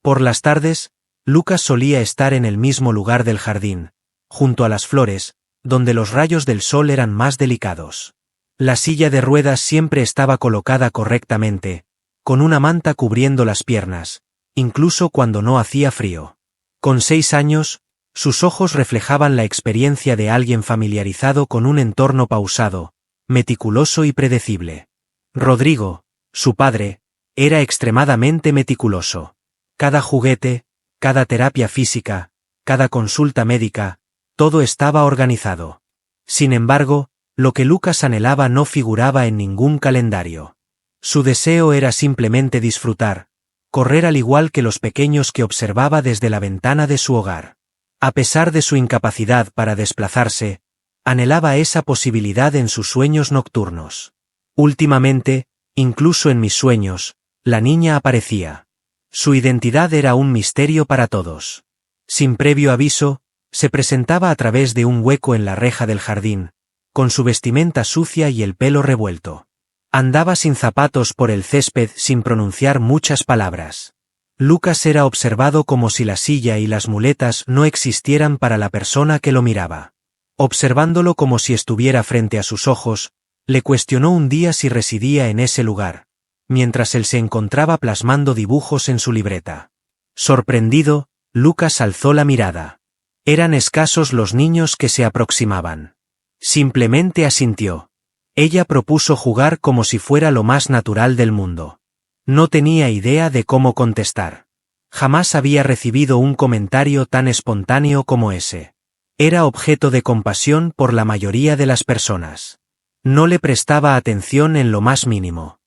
Por las tardes, Lucas solía estar en el mismo lugar del jardín, junto a las flores, donde los rayos del sol eran más delicados. La silla de ruedas siempre estaba colocada correctamente, con una manta cubriendo las piernas, incluso cuando no hacía frío. Con 6 años, sus ojos reflejaban la experiencia de alguien familiarizado con un entorno pausado, meticuloso y predecible. Rodrigo, su padre, era extremadamente meticuloso. Cada juguete, cada terapia física, cada consulta médica, todo estaba organizado. Sin embargo, lo que Lucas anhelaba no figuraba en ningún calendario. Su deseo era simplemente disfrutar, correr al igual que los pequeños que observaba desde la ventana de su hogar. A pesar de su incapacidad para desplazarse, anhelaba esa posibilidad en sus sueños nocturnos. Últimamente, incluso en mis sueños, la niña aparecía. Su identidad era un misterio para todos. Sin previo aviso, se presentaba a través de un hueco en la reja del jardín, con su vestimenta sucia y el pelo revuelto. Andaba sin zapatos por el césped sin pronunciar muchas palabras. Lucas era observado como si la silla y las muletas no existieran para la persona que lo miraba. Observándolo como si estuviera frente a sus ojos, le cuestionó un día si residía en ese lugar, mientras él se encontraba plasmando dibujos en su libreta. Sorprendido, Lucas alzó la mirada. Eran escasos los niños que se aproximaban. Simplemente asintió. Ella propuso jugar como si fuera lo más natural del mundo. No tenía idea de cómo contestar. Jamás había recibido un comentario tan espontáneo como ese. Era objeto de compasión por la mayoría de las personas. No le prestaba atención en lo más mínimo.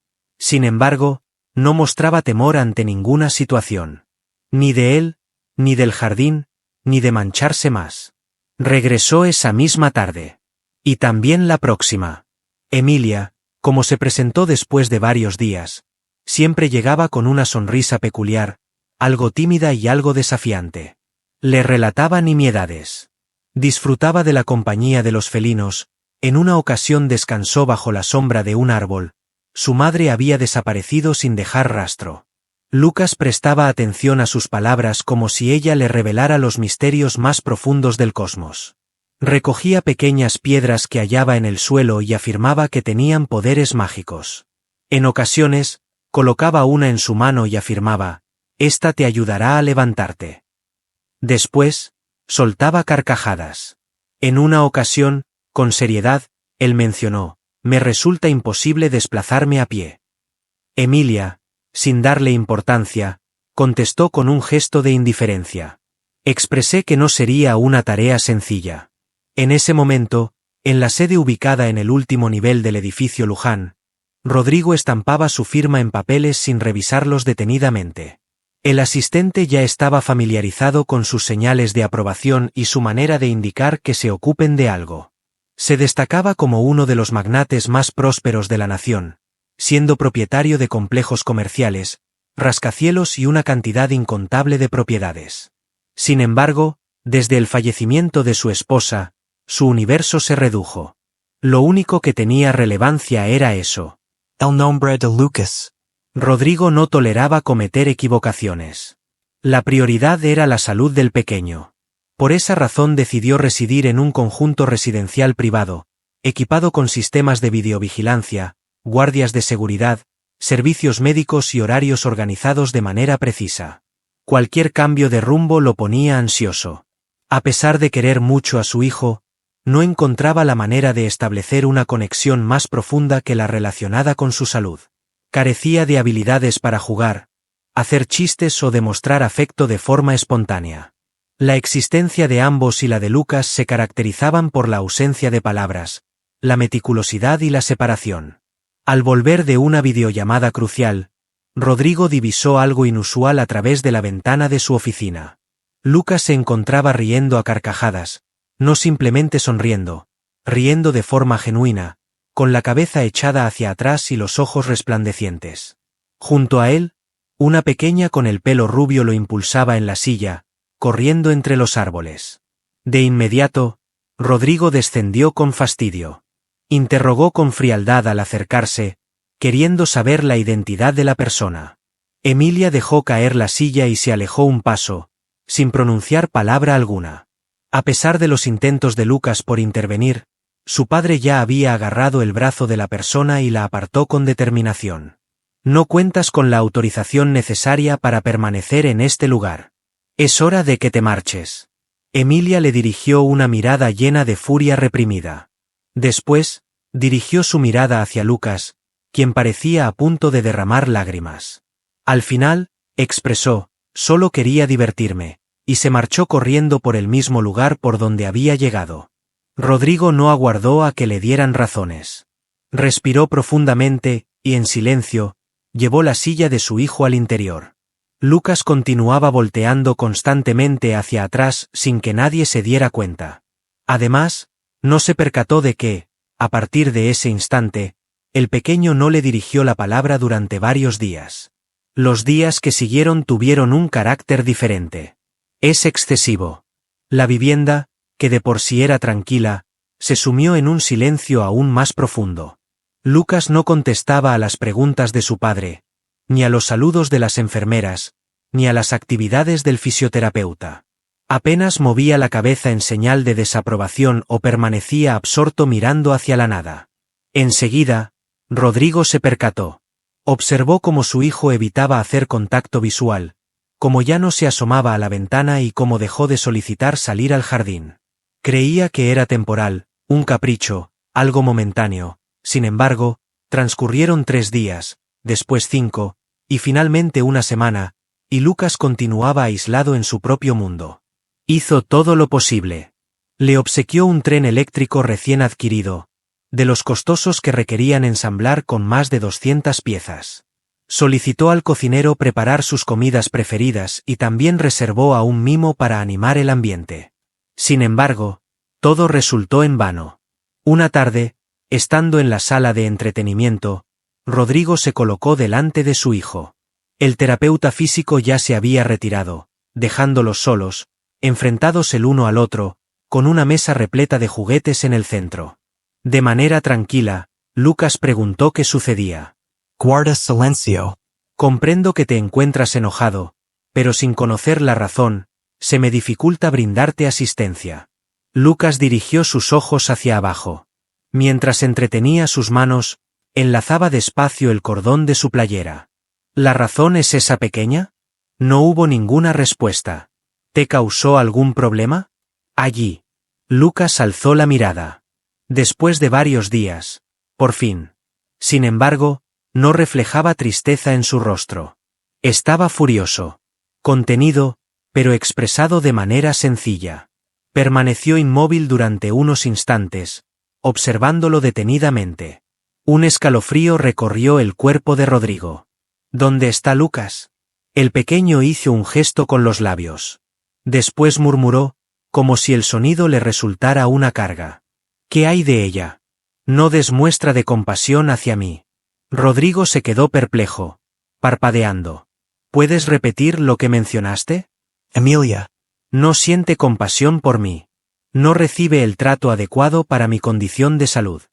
Sin embargo, no mostraba temor ante ninguna situación. Ni de él, ni del jardín, ni de mancharse más. Regresó esa misma tarde. Y también la próxima. Emilia, como se presentó después de varios días, siempre llegaba con una sonrisa peculiar, algo tímida y algo desafiante. Le relataba nimiedades. Disfrutaba de la compañía de los felinos. En una ocasión descansó bajo la sombra de un árbol. Su madre había desaparecido sin dejar rastro. Lucas prestaba atención a sus palabras como si ella le revelara los misterios más profundos del cosmos. Recogía pequeñas piedras que hallaba en el suelo y afirmaba que tenían poderes mágicos. En ocasiones, colocaba una en su mano y afirmaba, «Esta te ayudará a levantarte». Después, soltaba carcajadas. En una ocasión, con seriedad, él mencionó, «Me resulta imposible desplazarme a pie». Emilia, sin darle importancia, contestó con un gesto de indiferencia. Expresé que no sería una tarea sencilla. En ese momento, en la sede ubicada en el último nivel del edificio Luján, Rodrigo estampaba su firma en papeles sin revisarlos detenidamente. El asistente ya estaba familiarizado con sus señales de aprobación y su manera de indicar que se ocupen de algo. Se destacaba como uno de los magnates más prósperos de la nación, siendo propietario de complejos comerciales, rascacielos y una cantidad incontable de propiedades. Sin embargo, desde el fallecimiento de su esposa, su universo se redujo. Lo único que tenía relevancia era eso. El nombre de Lucas. Rodrigo no toleraba cometer equivocaciones. La prioridad era la salud del pequeño. Por esa razón decidió residir en un conjunto residencial privado, equipado con sistemas de videovigilancia, guardias de seguridad, servicios médicos y horarios organizados de manera precisa. Cualquier cambio de rumbo lo ponía ansioso. A pesar de querer mucho a su hijo, no encontraba la manera de establecer una conexión más profunda que la relacionada con su salud. Carecía de habilidades para jugar, hacer chistes o demostrar afecto de forma espontánea. La existencia de ambos y la de Lucas se caracterizaban por la ausencia de palabras, la meticulosidad y la separación. Al volver de una videollamada crucial, Rodrigo divisó algo inusual a través de la ventana de su oficina. Lucas se encontraba riendo a carcajadas, no simplemente sonriendo, riendo de forma genuina, con la cabeza echada hacia atrás y los ojos resplandecientes. Junto a él, una pequeña con el pelo rubio lo impulsaba en la silla, corriendo entre los árboles. De inmediato, Rodrigo descendió con fastidio. Interrogó con frialdad al acercarse, queriendo saber la identidad de la persona. Emilia dejó caer la silla y se alejó un paso, sin pronunciar palabra alguna. A pesar de los intentos de Lucas por intervenir, su padre ya había agarrado el brazo de la persona y la apartó con determinación. No cuentas con la autorización necesaria para permanecer en este lugar. Es hora de que te marches. Emilia le dirigió una mirada llena de furia reprimida. Después, dirigió su mirada hacia Lucas, quien parecía a punto de derramar lágrimas. Al final, expresó, solo quería divertirme, y se marchó corriendo por el mismo lugar por donde había llegado. Rodrigo no aguardó a que le dieran razones. Respiró profundamente, y en silencio, llevó la silla de su hijo al interior. Lucas continuaba volteando constantemente hacia atrás sin que nadie se diera cuenta. Además, no se percató de que, a partir de ese instante, el pequeño no le dirigió la palabra durante varios días. Los días que siguieron tuvieron un carácter diferente. Es excesivo. La vivienda, que de por sí era tranquila, se sumió en un silencio aún más profundo. Lucas no contestaba a las preguntas de su padre, ni a los saludos de las enfermeras, ni a las actividades del fisioterapeuta. Apenas movía la cabeza en señal de desaprobación o permanecía absorto mirando hacia la nada. Enseguida, Rodrigo se percató. Observó cómo su hijo evitaba hacer contacto visual, cómo ya no se asomaba a la ventana y cómo dejó de solicitar salir al jardín. Creía que era temporal, un capricho, algo momentáneo. Sin embargo, transcurrieron 3 días, después 5, y finalmente una semana, y Lucas continuaba aislado en su propio mundo. Hizo todo lo posible. Le obsequió un tren eléctrico recién adquirido, de los costosos que requerían ensamblar con más de 200 piezas. Solicitó al cocinero preparar sus comidas preferidas y también reservó a un mimo para animar el ambiente. Sin embargo, todo resultó en vano. Una tarde, estando en la sala de entretenimiento, Rodrigo se colocó delante de su hijo. El terapeuta físico ya se había retirado, dejándolos solos, enfrentados el uno al otro, con una mesa repleta de juguetes en el centro. De manera tranquila, Lucas preguntó qué sucedía. Guarda silencio. Comprendo que te encuentras enojado, pero sin conocer la razón, se me dificulta brindarte asistencia. Lucas dirigió sus ojos hacia abajo. Mientras entretenía sus manos, enlazaba despacio el cordón de su playera. ¿La razón es esa pequeña? No hubo ninguna respuesta. ¿Te causó algún problema? Allí. Lucas alzó la mirada. Después de varios días, por fin. Sin embargo, no reflejaba tristeza en su rostro. Estaba furioso. Contenido, pero expresado de manera sencilla. Permaneció inmóvil durante unos instantes, observándolo detenidamente. Un escalofrío recorrió el cuerpo de Rodrigo. ¿Dónde está Lucas? El pequeño hizo un gesto con los labios. Después murmuró, como si el sonido le resultara una carga. ¿Qué hay de ella? No des muestra de compasión hacia mí. Rodrigo se quedó perplejo, parpadeando. ¿Puedes repetir lo que mencionaste? Emilia. No siente compasión por mí. No recibe el trato adecuado para mi condición de salud.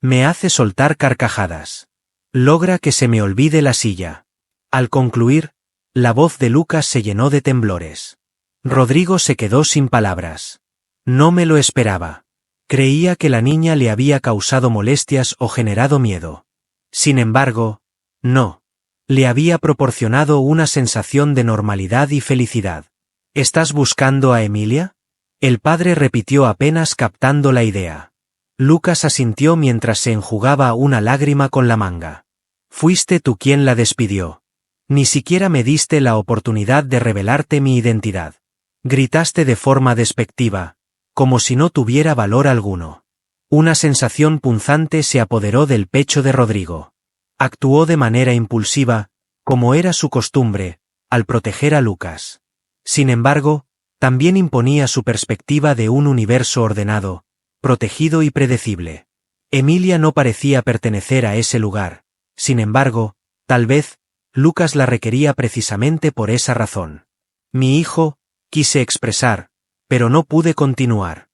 Me hace soltar carcajadas. Logra que se me olvide la silla. Al concluir, la voz de Lucas se llenó de temblores. Rodrigo se quedó sin palabras. No me lo esperaba. Creía que la niña le había causado molestias o generado miedo. Sin embargo, no. Le había proporcionado una sensación de normalidad y felicidad. ¿Estás buscando a Emilia? El padre repitió apenas captando la idea. Lucas asintió mientras se enjugaba una lágrima con la manga. Fuiste tú quien la despidió. Ni siquiera me diste la oportunidad de revelarte mi identidad. Gritaste de forma despectiva, como si no tuviera valor alguno. Una sensación punzante se apoderó del pecho de Rodrigo. Actuó de manera impulsiva, como era su costumbre, al proteger a Lucas. Sin embargo, también imponía su perspectiva de un universo ordenado, protegido y predecible. Emilia no parecía pertenecer a ese lugar. Sin embargo, tal vez, Lucas la requería precisamente por esa razón. Mi hijo, quise expresar, pero no pude continuar.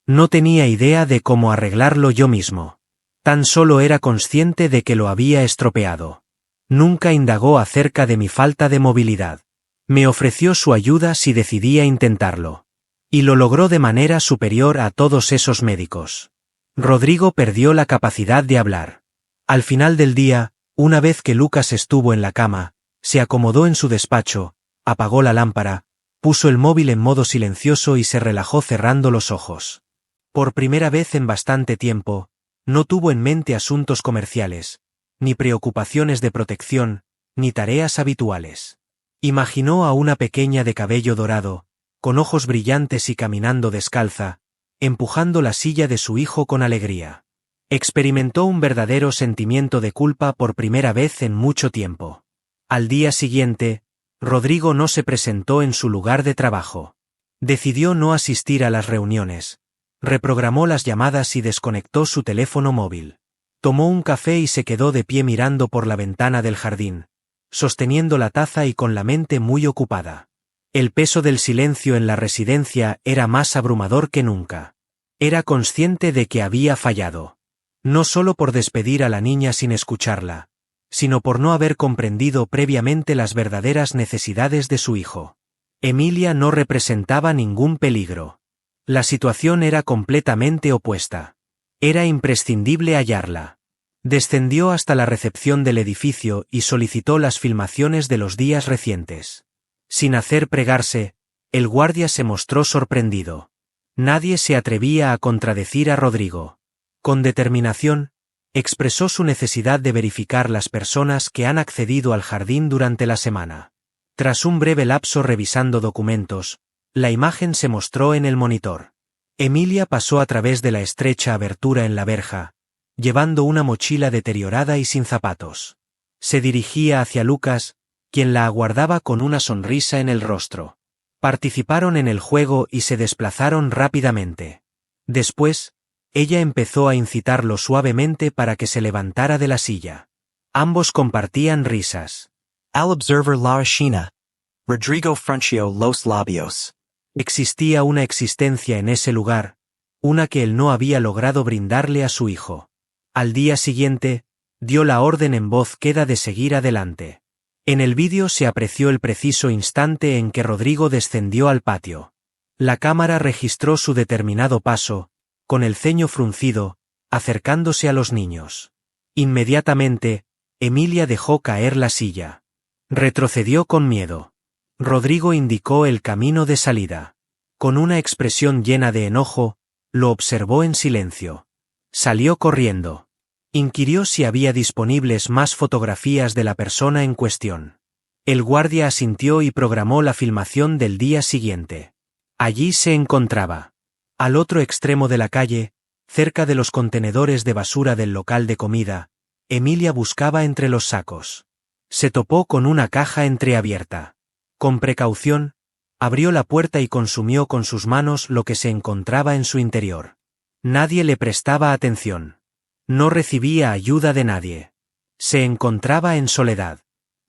No tenía idea de cómo arreglarlo yo mismo. Tan solo era consciente de que lo había estropeado. Nunca indagó acerca de mi falta de movilidad. Me ofreció su ayuda si decidía intentarlo. Y lo logró de manera superior a todos esos médicos. Rodrigo perdió la capacidad de hablar. Al final del día, una vez que Lucas estuvo en la cama, se acomodó en su despacho, apagó la lámpara, puso el móvil en modo silencioso y se relajó cerrando los ojos. Por primera vez en bastante tiempo, no tuvo en mente asuntos comerciales, ni preocupaciones de protección, ni tareas habituales. Imaginó a una pequeña de cabello dorado, con ojos brillantes y caminando descalza, empujando la silla de su hijo con alegría. Experimentó un verdadero sentimiento de culpa por primera vez en mucho tiempo. Al día siguiente, Rodrigo no se presentó en su lugar de trabajo. Decidió no asistir a las reuniones. Reprogramó las llamadas y desconectó su teléfono móvil. Tomó un café y se quedó de pie mirando por la ventana del jardín, sosteniendo la taza y con la mente muy ocupada. El peso del silencio en la residencia era más abrumador que nunca. Era consciente de que había fallado. No solo por despedir a la niña sin escucharla, sino por no haber comprendido previamente las verdaderas necesidades de su hijo. Emilia no representaba ningún peligro. La situación era completamente opuesta. Era imprescindible hallarla. Descendió hasta la recepción del edificio y solicitó las filmaciones de los días recientes. Sin hacer pregarse, el guardia se mostró sorprendido. Nadie se atrevía a contradecir a Rodrigo. Con determinación, expresó su necesidad de verificar las personas que han accedido al jardín durante la semana. Tras un breve lapso revisando documentos, la imagen se mostró en el monitor. Emilia pasó a través de la estrecha abertura en la verja, llevando una mochila deteriorada y sin zapatos. Se dirigía hacia Lucas, quien la aguardaba con una sonrisa en el rostro. Participaron en el juego y se desplazaron rápidamente. Después, ella empezó a incitarlo suavemente para que se levantara de la silla. Ambos compartían risas. Al observar la escena, Rodrigo frunció los labios. Existía una existencia en ese lugar, una que él no había logrado brindarle a su hijo. Al día siguiente, dio la orden en voz queda de seguir adelante. En el vídeo se apreció el preciso instante en que Rodrigo descendió al patio. La cámara registró su determinado paso, con el ceño fruncido, acercándose a los niños. Inmediatamente, Emilia dejó caer la silla. Retrocedió con miedo. Rodrigo indicó el camino de salida. Con una expresión llena de enojo, lo observó en silencio. Salió corriendo. Inquirió si había disponibles más fotografías de la persona en cuestión. El guardia asintió y programó la filmación del día siguiente. Allí se encontraba. Al otro extremo de la calle, cerca de los contenedores de basura del local de comida, Emilia buscaba entre los sacos. Se topó con una caja entreabierta. Con precaución, abrió la puerta y consumió con sus manos lo que se encontraba en su interior. Nadie le prestaba atención. No recibía ayuda de nadie. Se encontraba en soledad.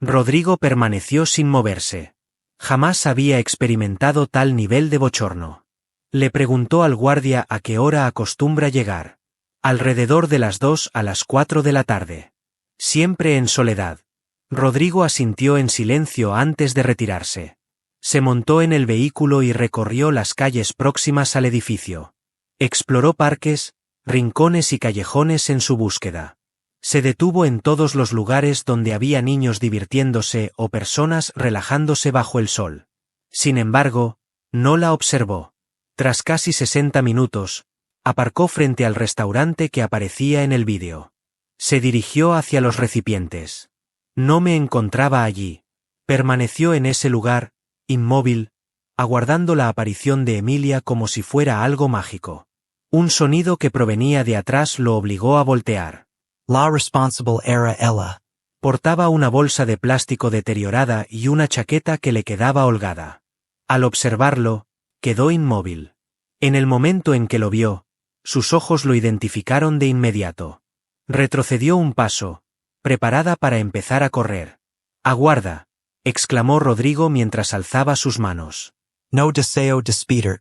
Rodrigo permaneció sin moverse. Jamás había experimentado tal nivel de bochorno. Le preguntó al guardia a qué hora acostumbra llegar. Alrededor de las 2 a las 4 de la tarde. Siempre en soledad. Rodrigo asintió en silencio antes de retirarse. Se montó en el vehículo y recorrió las calles próximas al edificio. Exploró parques, rincones y callejones en su búsqueda. Se detuvo en todos los lugares donde había niños divirtiéndose o personas relajándose bajo el sol. Sin embargo, no la observó. Tras casi 60 minutos, aparcó frente al restaurante que aparecía en el vídeo. Se dirigió hacia los recipientes. No me encontraba allí. Permaneció en ese lugar, inmóvil, aguardando la aparición de Emilia como si fuera algo mágico. Un sonido que provenía de atrás lo obligó a voltear. La responsable era ella. Portaba una bolsa de plástico deteriorada y una chaqueta que le quedaba holgada. Al observarlo, quedó inmóvil. En el momento en que lo vio, sus ojos lo identificaron de inmediato. Retrocedió un paso, preparada para empezar a correr. «Aguarda», exclamó Rodrigo mientras alzaba sus manos. No deseo despedir.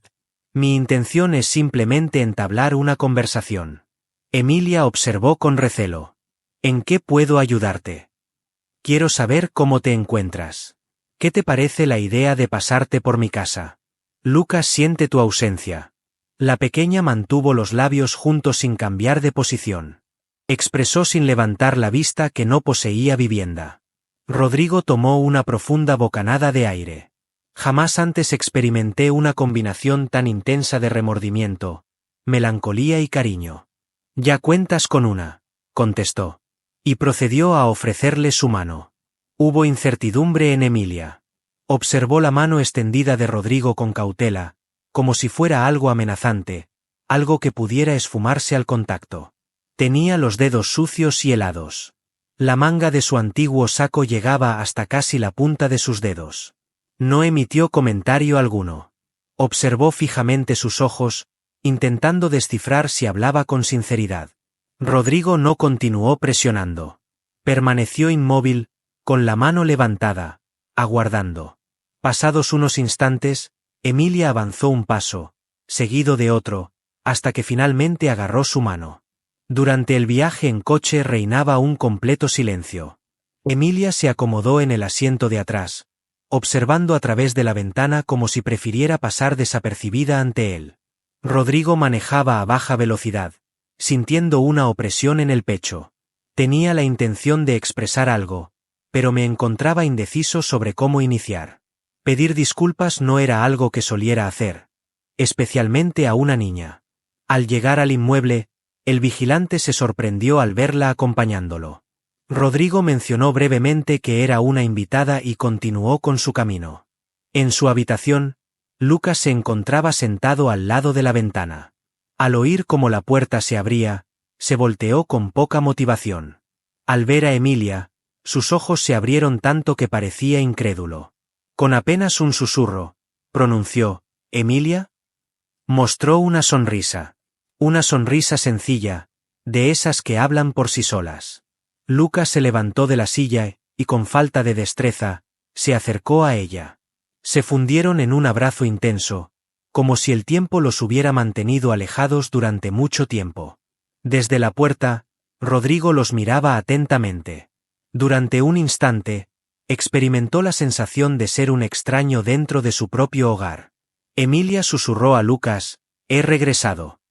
Mi intención es simplemente entablar una conversación. Emilia observó con recelo. «¿En qué puedo ayudarte?» Quiero saber cómo te encuentras. ¿Qué te parece la idea de pasarte por mi casa? Lucas siente tu ausencia. La pequeña mantuvo los labios juntos sin cambiar de posición. Expresó sin levantar la vista que no poseía vivienda. Rodrigo tomó una profunda bocanada de aire. Jamás antes experimenté una combinación tan intensa de remordimiento, melancolía y cariño. Ya cuentas con una, contestó. Y procedió a ofrecerle su mano. Hubo incertidumbre en Emilia. Observó la mano extendida de Rodrigo con cautela, como si fuera algo amenazante, algo que pudiera esfumarse al contacto. Tenía los dedos sucios y helados. La manga de su antiguo saco llegaba hasta casi la punta de sus dedos. No emitió comentario alguno. Observó fijamente sus ojos, intentando descifrar si hablaba con sinceridad. Rodrigo no continuó presionando. Permaneció inmóvil, con la mano levantada, aguardando. Pasados unos instantes, Emilia avanzó un paso, seguido de otro, hasta que finalmente agarró su mano. Durante el viaje en coche reinaba un completo silencio. Emilia se acomodó en el asiento de atrás, observando a través de la ventana como si prefiriera pasar desapercibida ante él. Rodrigo manejaba a baja velocidad, sintiendo una opresión en el pecho. Tenía la intención de expresar algo, pero me encontraba indeciso sobre cómo iniciar. Pedir disculpas no era algo que soliera hacer, especialmente a una niña. Al llegar al inmueble, el vigilante se sorprendió al verla acompañándolo. Rodrigo mencionó brevemente que era una invitada y continuó con su camino. En su habitación, Lucas se encontraba sentado al lado de la ventana. Al oír cómo la puerta se abría, se volteó con poca motivación. Al ver a Emilia, sus ojos se abrieron tanto que parecía incrédulo. Con apenas un susurro, pronunció, ¿Emilia? Mostró una sonrisa sencilla, de esas que hablan por sí solas. Lucas se levantó de la silla y con falta de destreza, se acercó a ella. Se fundieron en un abrazo intenso, como si el tiempo los hubiera mantenido alejados durante mucho tiempo. Desde la puerta, Rodrigo los miraba atentamente. Durante un instante, experimentó la sensación de ser un extraño dentro de su propio hogar. Emilia susurró a Lucas, «He regresado.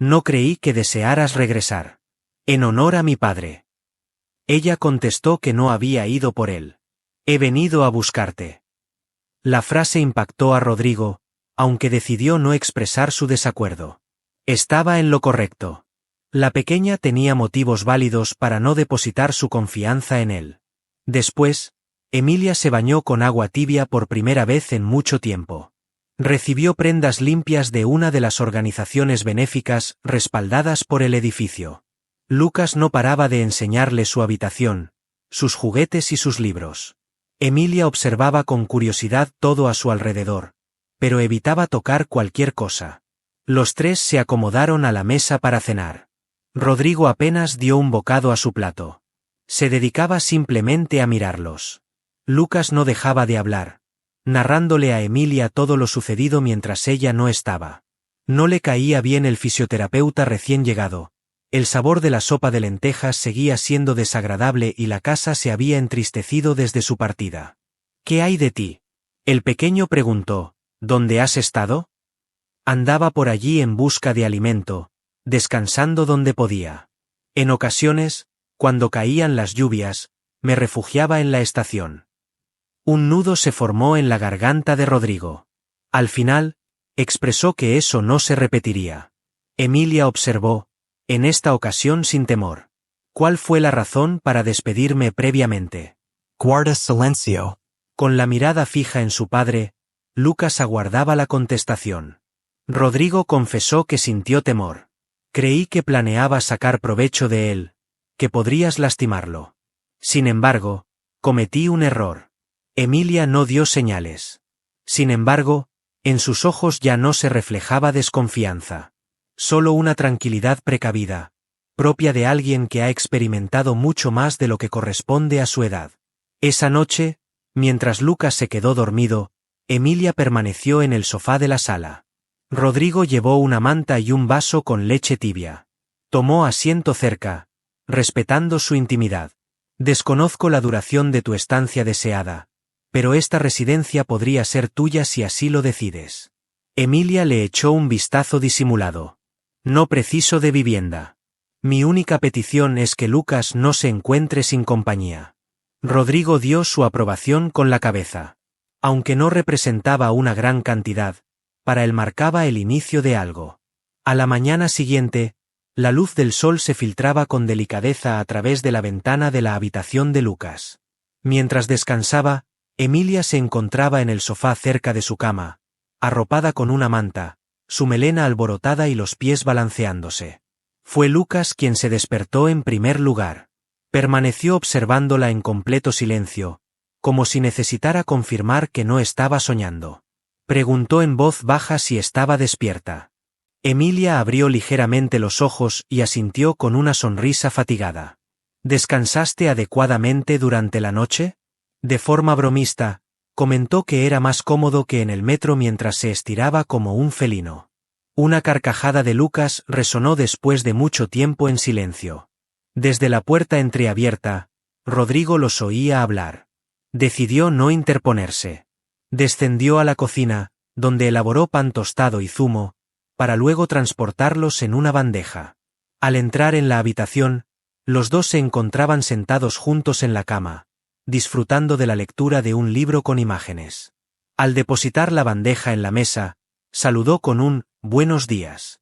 No creí que desearas regresar. En honor a mi padre». Ella contestó que no había ido por él. «He venido a buscarte». La frase impactó a Rodrigo, aunque decidió no expresar su desacuerdo. Estaba en lo correcto. La pequeña tenía motivos válidos para no depositar su confianza en él. Después, Emilia se bañó con agua tibia por primera vez en mucho tiempo. Recibió prendas limpias de una de las organizaciones benéficas respaldadas por el edificio. Lucas no paraba de enseñarle su habitación, sus juguetes y sus libros. Emilia observaba con curiosidad todo a su alrededor, pero evitaba tocar cualquier cosa. Los tres se acomodaron a la mesa para cenar. Rodrigo apenas dio un bocado a su plato. Se dedicaba simplemente a mirarlos. Lucas no dejaba de hablar, narrándole a Emilia todo lo sucedido mientras ella no estaba. No le caía bien el fisioterapeuta recién llegado. El sabor de la sopa de lentejas seguía siendo desagradable y la casa se había entristecido desde su partida. «¿Qué hay de ti?», el pequeño preguntó. «¿Dónde has estado?». «Andaba por allí en busca de alimento, descansando donde podía. En ocasiones, cuando caían las lluvias, me refugiaba en la estación». Un nudo se formó en la garganta de Rodrigo. Al final, expresó que eso no se repetiría. Emilia observó, en esta ocasión sin temor. «¿Cuál fue la razón para despedirme previamente?». Guarda silencio. Con la mirada fija en su padre, Lucas aguardaba la contestación. Rodrigo confesó que sintió temor. «Creí que planeabas sacar provecho de él, que podrías lastimarlo. Sin embargo, cometí un error». Emilia no dio señales. Sin embargo, en sus ojos ya no se reflejaba desconfianza. Solo una tranquilidad precavida, propia de alguien que ha experimentado mucho más de lo que corresponde a su edad. Esa noche, mientras Lucas se quedó dormido, Emilia permaneció en el sofá de la sala. Rodrigo llevó una manta y un vaso con leche tibia. Tomó asiento cerca, respetando su intimidad. Desconozco la duración de tu estancia deseada, pero esta residencia podría ser tuya si así lo decides. Emilia le echó un vistazo disimulado. No preciso de vivienda. Mi única petición es que Lucas no se encuentre sin compañía. Rodrigo dio su aprobación con la cabeza. Aunque no representaba una gran cantidad, para él marcaba el inicio de algo. A la mañana siguiente, la luz del sol se filtraba con delicadeza a través de la ventana de la habitación de Lucas. Mientras descansaba, Emilia se encontraba en el sofá cerca de su cama, arropada con una manta, su melena alborotada y los pies balanceándose. Fue Lucas quien se despertó en primer lugar. Permaneció observándola en completo silencio, como si necesitara confirmar que no estaba soñando. Preguntó en voz baja si estaba despierta. Emilia abrió ligeramente los ojos y asintió con una sonrisa fatigada. ¿Descansaste adecuadamente durante la noche? De forma bromista, comentó que era más cómodo que en el metro mientras se estiraba como un felino. Una carcajada de Lucas resonó después de mucho tiempo en silencio. Desde la puerta entreabierta, Rodrigo los oía hablar. Decidió no interponerse. Descendió a la cocina, donde elaboró pan tostado y zumo, para luego transportarlos en una bandeja. Al entrar en la habitación, los dos se encontraban sentados juntos en la cama, disfrutando de la lectura de un libro con imágenes. Al depositar la bandeja en la mesa, saludó con un «buenos días».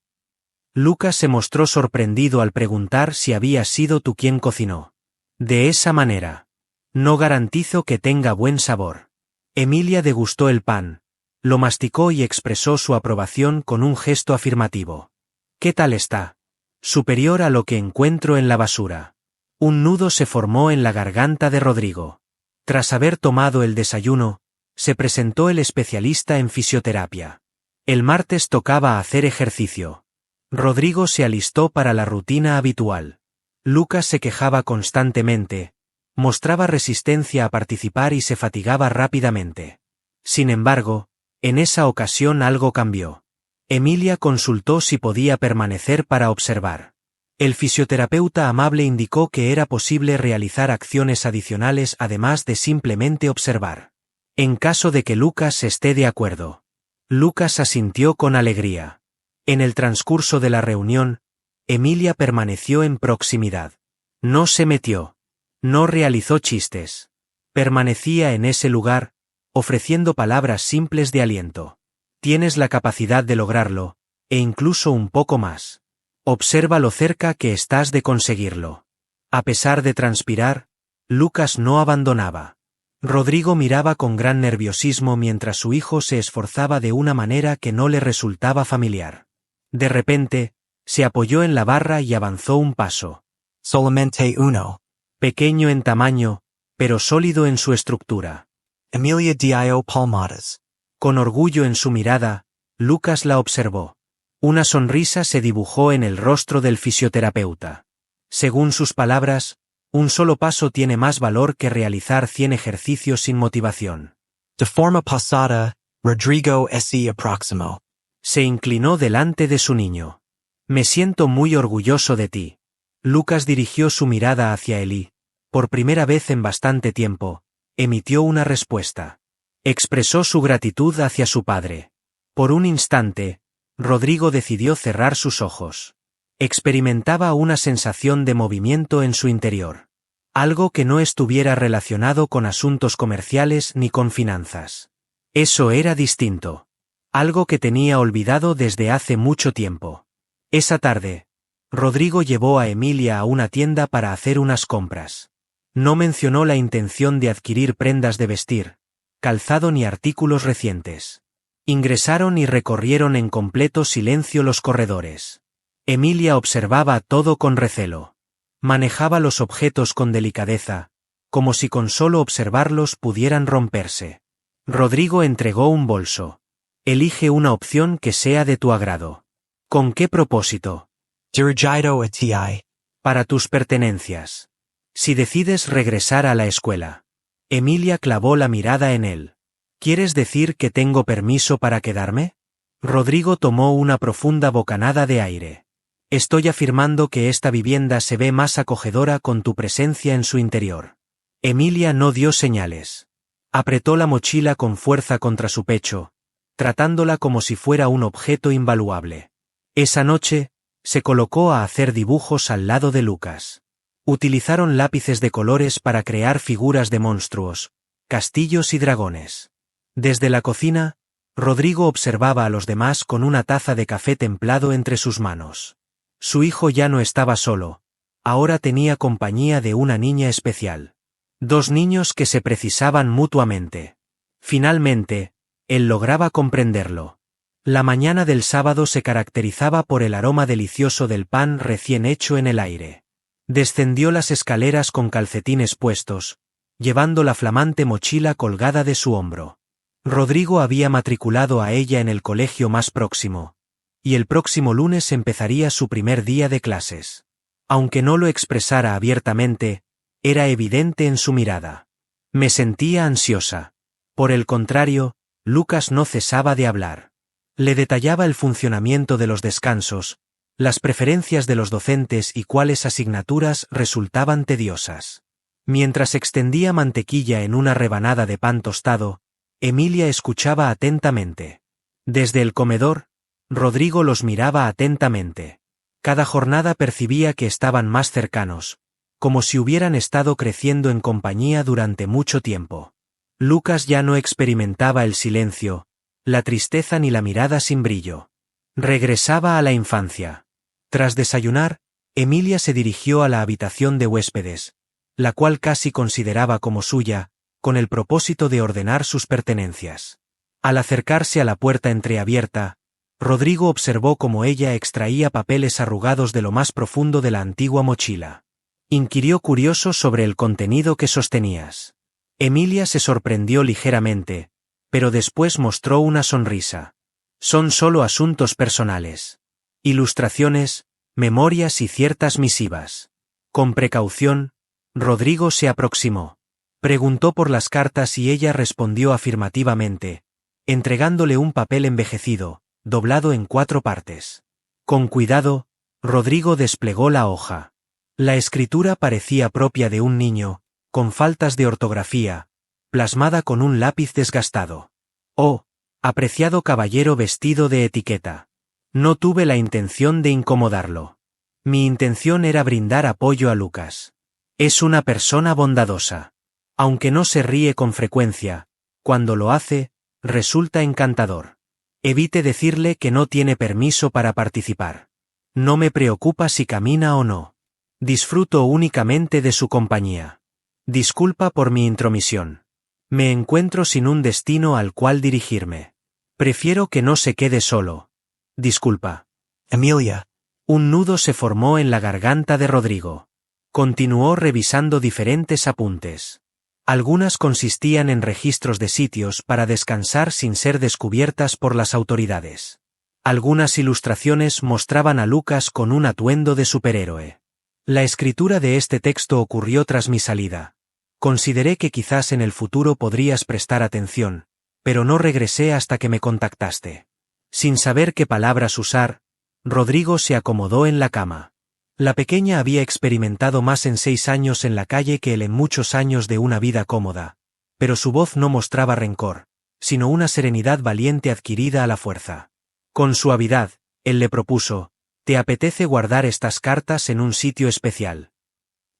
Lucas se mostró sorprendido al preguntar si había sido tú quien cocinó. De esa manera. No garantizo que tenga buen sabor. Emilia degustó el pan, lo masticó y expresó su aprobación con un gesto afirmativo. ¿Qué tal está? Superior a lo que encuentro en la basura. Un nudo se formó en la garganta de Rodrigo. Tras haber tomado el desayuno, se presentó el especialista en fisioterapia. El martes tocaba hacer ejercicio. Rodrigo se alistó para la rutina habitual. Lucas se quejaba constantemente, mostraba resistencia a participar y se fatigaba rápidamente. Sin embargo, en esa ocasión algo cambió. Emilia consultó si podía permanecer para observar. El fisioterapeuta amable indicó que era posible realizar acciones adicionales además de simplemente observar. En caso de que Lucas esté de acuerdo. Lucas asintió con alegría. En el transcurso de la reunión, Emilia permaneció en proximidad. No se metió. No realizó chistes. Permanecía en ese lugar, ofreciendo palabras simples de aliento. Tienes la capacidad de lograrlo, e incluso un poco más. Observa lo cerca que estás de conseguirlo. A pesar de transpirar, Lucas no abandonaba. Rodrigo miraba con gran nerviosismo mientras su hijo se esforzaba de una manera que no le resultaba familiar. De repente, se apoyó en la barra y avanzó un paso. Solamente uno. Pequeño en tamaño, pero sólido en su estructura. Emilia dio palmadas. Con orgullo en su mirada, Lucas la observó. Una sonrisa se dibujó en el rostro del fisioterapeuta. Según sus palabras, un solo paso tiene más valor que realizar 100 ejercicios sin motivación. De forma pasada, Rodrigo se aproximó. Se inclinó delante de su niño. Me siento muy orgulloso de ti. Lucas dirigió su mirada hacia él y, por primera vez en bastante tiempo, emitió una respuesta. Expresó su gratitud hacia su padre. Por un instante, Rodrigo decidió cerrar sus ojos. Experimentaba una sensación de movimiento en su interior. Algo que no estuviera relacionado con asuntos comerciales ni con finanzas. Eso era distinto. Algo que tenía olvidado desde hace mucho tiempo. Esa tarde, Rodrigo llevó a Emilia a una tienda para hacer unas compras. No mencionó la intención de adquirir prendas de vestir, calzado ni artículos recientes. Ingresaron y recorrieron en completo silencio los corredores. Emilia observaba todo con recelo. Manejaba los objetos con delicadeza, como si con solo observarlos pudieran romperse. Rodrigo entregó un bolso. Elige una opción que sea de tu agrado. ¿Con qué propósito? Dirigido a ti. Para tus pertenencias. Si decides regresar a la escuela. Emilia clavó la mirada en él. ¿Quieres decir que tengo permiso para quedarme? Rodrigo tomó una profunda bocanada de aire. Estoy afirmando que esta vivienda se ve más acogedora con tu presencia en su interior. Emilia no dio señales. Apretó la mochila con fuerza contra su pecho, tratándola como si fuera un objeto invaluable. Esa noche, se colocó a hacer dibujos al lado de Lucas. Utilizaron lápices de colores para crear figuras de monstruos, castillos y dragones. Desde la cocina, Rodrigo observaba a los demás con una taza de café templado entre sus manos. Su hijo ya no estaba solo, ahora tenía compañía de una niña especial. Dos niños que se precisaban mutuamente. Finalmente, él lograba comprenderlo. La mañana del sábado se caracterizaba por el aroma delicioso del pan recién hecho en el aire. Descendió las escaleras con calcetines puestos, llevando la flamante mochila colgada de su hombro. Rodrigo había matriculado a ella en el colegio más próximo, y el próximo lunes empezaría su primer día de clases. Aunque no lo expresara abiertamente, era evidente en su mirada. Me sentía ansiosa. Por el contrario, Lucas no cesaba de hablar. Le detallaba el funcionamiento de los descansos, las preferencias de los docentes y cuáles asignaturas resultaban tediosas. Mientras extendía mantequilla en una rebanada de pan tostado, Emilia escuchaba atentamente. Desde el comedor, Rodrigo los miraba atentamente. Cada jornada percibía que estaban más cercanos, como si hubieran estado creciendo en compañía durante mucho tiempo. Lucas ya no experimentaba el silencio, la tristeza ni la mirada sin brillo. Regresaba a la infancia. Tras desayunar, Emilia se dirigió a la habitación de huéspedes, la cual casi consideraba como suya, con el propósito de ordenar sus pertenencias. Al acercarse a la puerta entreabierta, Rodrigo observó cómo ella extraía papeles arrugados de lo más profundo de la antigua mochila. Inquirió curioso sobre el contenido que sostenías. Emilia se sorprendió ligeramente, pero después mostró una sonrisa. Son solo asuntos personales. Ilustraciones, memorias y ciertas misivas. Con precaución, Rodrigo se aproximó. Preguntó por las cartas y ella respondió afirmativamente, entregándole un papel envejecido, doblado en 4 partes. Con cuidado, Rodrigo desplegó la hoja. La escritura parecía propia de un niño, con faltas de ortografía, plasmada con un lápiz desgastado. Oh, apreciado caballero vestido de etiqueta. No tuve la intención de incomodarlo. Mi intención era brindar apoyo a Lucas. Es una persona bondadosa. Aunque no se ríe con frecuencia, cuando lo hace, resulta encantador. Evite decirle que no tiene permiso para participar. No me preocupa si camina o no. Disfruto únicamente de su compañía. Disculpa por mi intromisión. Me encuentro sin un destino al cual dirigirme. Prefiero que no se quede solo. Disculpa. Emilia. Un nudo se formó en la garganta de Rodrigo. Continuó revisando diferentes apuntes. Algunas consistían en registros de sitios para descansar sin ser descubiertas por las autoridades. Algunas ilustraciones mostraban a Lucas con un atuendo de superhéroe. La escritura de este texto ocurrió tras mi salida. Consideré que quizás en el futuro podrías prestar atención, pero no regresé hasta que me contactaste. Sin saber qué palabras usar, Rodrigo se acomodó en la cama. La pequeña había experimentado más en 6 años en la calle que él en muchos años de una vida cómoda, pero su voz no mostraba rencor, sino una serenidad valiente adquirida a la fuerza. Con suavidad, él le propuso, ¿te apetece guardar estas cartas en un sitio especial?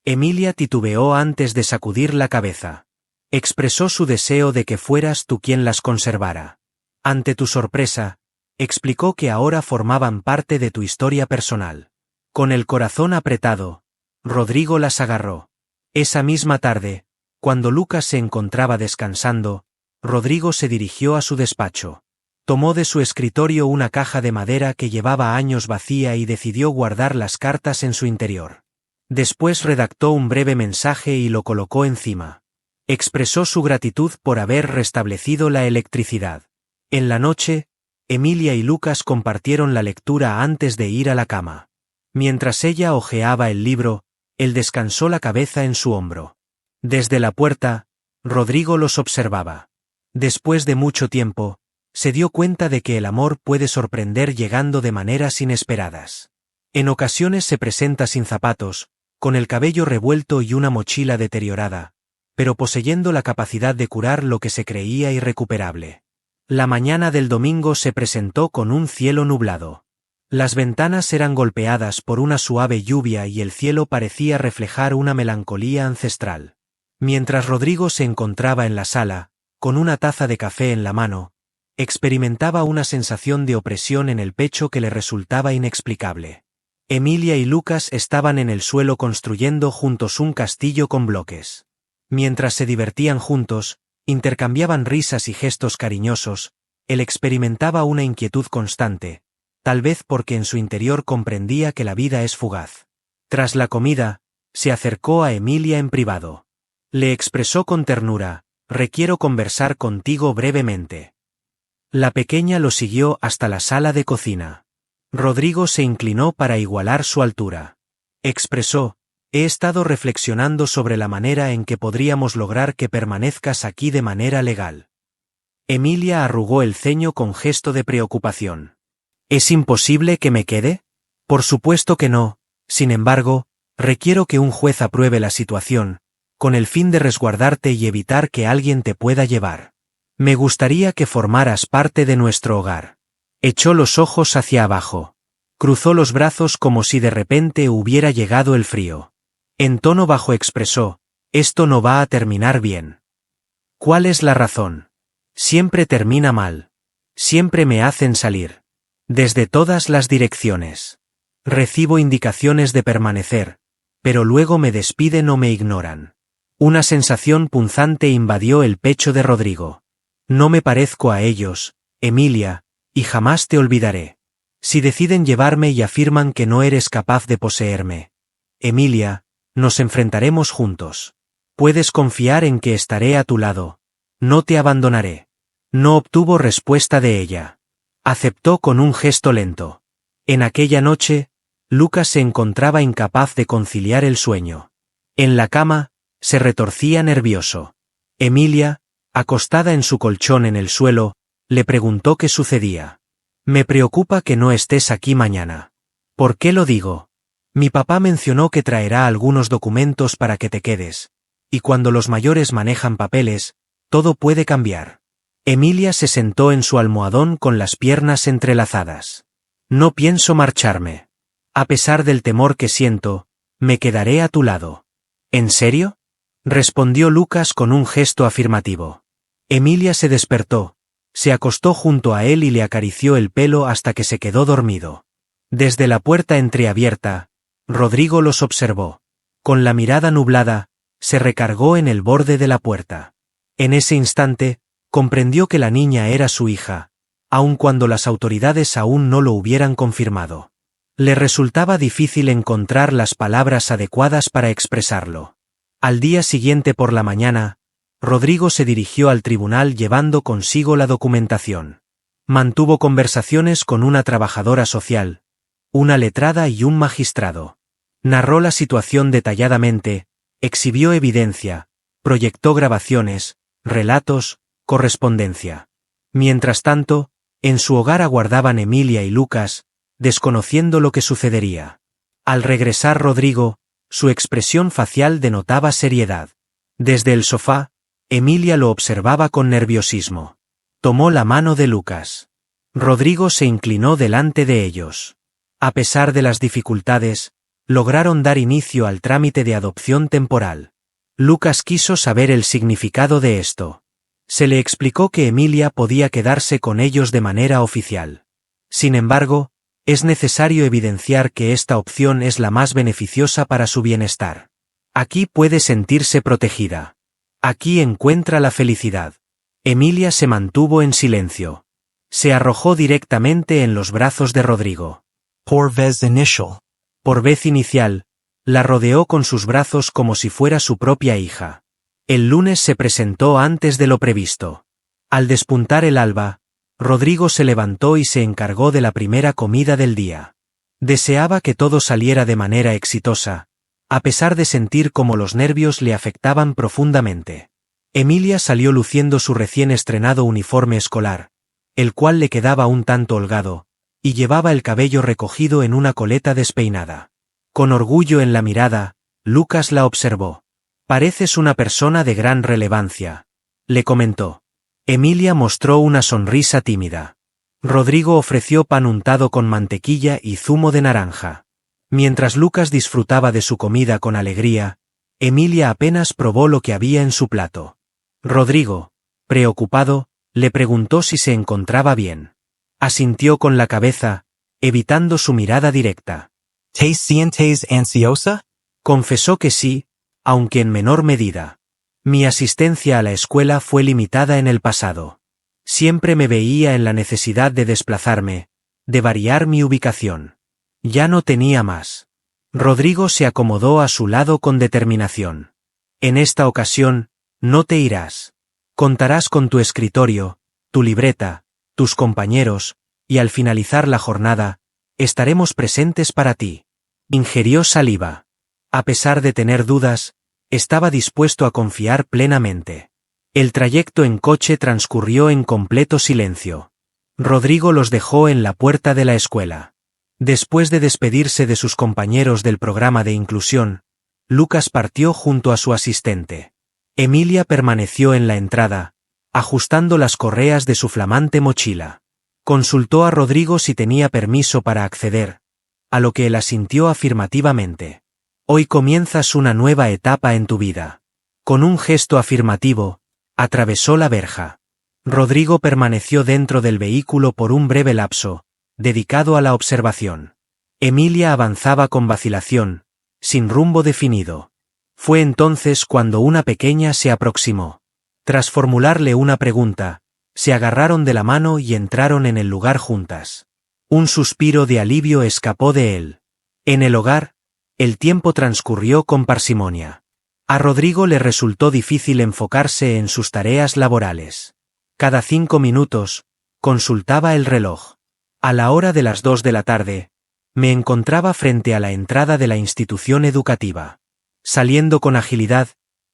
Emilia titubeó antes de sacudir la cabeza. Expresó su deseo de que fueras tú quien las conservara. Ante tu sorpresa, explicó que ahora formaban parte de tu historia personal. Con el corazón apretado, Rodrigo las agarró. Esa misma tarde, cuando Lucas se encontraba descansando, Rodrigo se dirigió a su despacho. Tomó de su escritorio una caja de madera que llevaba años vacía y decidió guardar las cartas en su interior. Después redactó un breve mensaje y lo colocó encima. Expresó su gratitud por haber restablecido la electricidad. En la noche, Emilia y Lucas compartieron la lectura antes de ir a la cama. Mientras ella hojeaba el libro, él descansó la cabeza en su hombro. Desde la puerta, Rodrigo los observaba. Después de mucho tiempo, se dio cuenta de que el amor puede sorprender llegando de maneras inesperadas. En ocasiones se presenta sin zapatos, con el cabello revuelto y una mochila deteriorada, pero poseyendo la capacidad de curar lo que se creía irrecuperable. La mañana del domingo se presentó con un cielo nublado. Las ventanas eran golpeadas por una suave lluvia y el cielo parecía reflejar una melancolía ancestral. Mientras Rodrigo se encontraba en la sala, con una taza de café en la mano, experimentaba una sensación de opresión en el pecho que le resultaba inexplicable. Emilia y Lucas estaban en el suelo construyendo juntos un castillo con bloques. Mientras se divertían juntos, intercambiaban risas y gestos cariñosos, él experimentaba una inquietud constante, tal vez porque en su interior comprendía que la vida es fugaz. Tras la comida, se acercó a Emilia en privado. Le expresó con ternura: «Requiero conversar contigo brevemente». La pequeña lo siguió hasta la sala de cocina. Rodrigo se inclinó para igualar su altura. Expresó: «He estado reflexionando sobre la manera en que podríamos lograr que permanezcas aquí de manera legal». Emilia arrugó el ceño con gesto de preocupación. «¿Es imposible que me quede? Por supuesto que no, sin embargo, requiero que un juez apruebe la situación, con el fin de resguardarte y evitar que alguien te pueda llevar. Me gustaría que formaras parte de nuestro hogar». Echó los ojos hacia abajo. Cruzó los brazos como si de repente hubiera llegado el frío. En tono bajo expresó: «Esto no va a terminar bien». «¿Cuál es la razón?» «Siempre termina mal. Siempre me hacen salir. Desde todas las direcciones. Recibo indicaciones de permanecer, pero luego me despiden o me ignoran». Una sensación punzante invadió el pecho de Rodrigo. «No me parezco a ellos, Emilia, y jamás te olvidaré. Si deciden llevarme y afirman que no eres capaz de poseerme, Emilia, nos enfrentaremos juntos. Puedes confiar en que estaré a tu lado. No te abandonaré». No obtuvo respuesta de ella. Aceptó con un gesto lento. En aquella noche, Lucas se encontraba incapaz de conciliar el sueño. En la cama, se retorcía nervioso. Emilia, acostada en su colchón en el suelo, le preguntó qué sucedía. «Me preocupa que no estés aquí mañana». «¿Por qué lo digo? Mi papá mencionó que traerá algunos documentos para que te quedes, y cuando los mayores manejan papeles, todo puede cambiar». Emilia se sentó en su almohadón con las piernas entrelazadas. «No pienso marcharme. A pesar del temor que siento, me quedaré a tu lado». «¿En serio?», respondió Lucas con un gesto afirmativo. Emilia se despertó, se acostó junto a él y le acarició el pelo hasta que se quedó dormido. Desde la puerta entreabierta, Rodrigo los observó. Con la mirada nublada, se recargó en el borde de la puerta. En ese instante, comprendió que la niña era su hija, aun cuando las autoridades aún no lo hubieran confirmado. Le resultaba difícil encontrar las palabras adecuadas para expresarlo. Al día siguiente por la mañana, Rodrigo se dirigió al tribunal llevando consigo la documentación. Mantuvo conversaciones con una trabajadora social, una letrada y un magistrado. Narró la situación detalladamente, exhibió evidencia, proyectó grabaciones, relatos, correspondencia. Mientras tanto, en su hogar aguardaban Emilia y Lucas, desconociendo lo que sucedería. Al regresar Rodrigo, su expresión facial denotaba seriedad. Desde el sofá, Emilia lo observaba con nerviosismo. Tomó la mano de Lucas. Rodrigo se inclinó delante de ellos. A pesar de las dificultades, lograron dar inicio al trámite de adopción temporal. Lucas quiso saber el significado de esto. Se le explicó que Emilia podía quedarse con ellos de manera oficial. Sin embargo, es necesario evidenciar que esta opción es la más beneficiosa para su bienestar. Aquí puede sentirse protegida. Aquí encuentra la felicidad. Emilia se mantuvo en silencio. Se arrojó directamente en los brazos de Rodrigo. Por vez initial. Por vez inicial, la rodeó con sus brazos como si fuera su propia hija. El lunes se presentó antes de lo previsto. Al despuntar el alba, Rodrigo se levantó y se encargó de la primera comida del día. Deseaba que todo saliera de manera exitosa, a pesar de sentir cómo los nervios le afectaban profundamente. Emilia salió luciendo su recién estrenado uniforme escolar, el cual le quedaba un tanto holgado, y llevaba el cabello recogido en una coleta despeinada. Con orgullo en la mirada, Lucas la observó. «Pareces una persona de gran relevancia», le comentó. Emilia mostró una sonrisa tímida. Rodrigo ofreció pan untado con mantequilla y zumo de naranja. Mientras Lucas disfrutaba de su comida con alegría, Emilia apenas probó lo que había en su plato. Rodrigo, preocupado, le preguntó si se encontraba bien. Asintió con la cabeza, evitando su mirada directa. ¿Te sientes ansiosa? Confesó que sí, aunque en menor medida. Mi asistencia a la escuela fue limitada en el pasado. Siempre me veía en la necesidad de desplazarme, de variar mi ubicación. Ya no tenía más. Rodrigo se acomodó a su lado con determinación. En esta ocasión, no te irás. Contarás con tu escritorio, tu libreta, tus compañeros, y al finalizar la jornada, estaremos presentes para ti. Ingirió saliva. A pesar de tener dudas, estaba dispuesto a confiar plenamente. El trayecto en coche transcurrió en completo silencio. Rodrigo los dejó en la puerta de la escuela. Después de despedirse de sus compañeros del programa de inclusión, Lucas partió junto a su asistente. Emilia permaneció en la entrada, ajustando las correas de su flamante mochila. Consultó a Rodrigo si tenía permiso para acceder, a lo que él asintió afirmativamente. Hoy comienzas una nueva etapa en tu vida. Con un gesto afirmativo, atravesó la verja. Rodrigo permaneció dentro del vehículo por un breve lapso, dedicado a la observación. Emilia avanzaba con vacilación, sin rumbo definido. Fue entonces cuando una pequeña se aproximó. Tras formularle una pregunta, se agarraron de la mano y entraron en el lugar juntas. Un suspiro de alivio escapó de él. En el hogar, el tiempo transcurrió con parsimonia. A Rodrigo le resultó difícil enfocarse en sus tareas laborales. Cada 5 minutos, consultaba el reloj. A la hora de las 2 de la tarde, me encontraba frente a la entrada de la institución educativa. Saliendo con agilidad,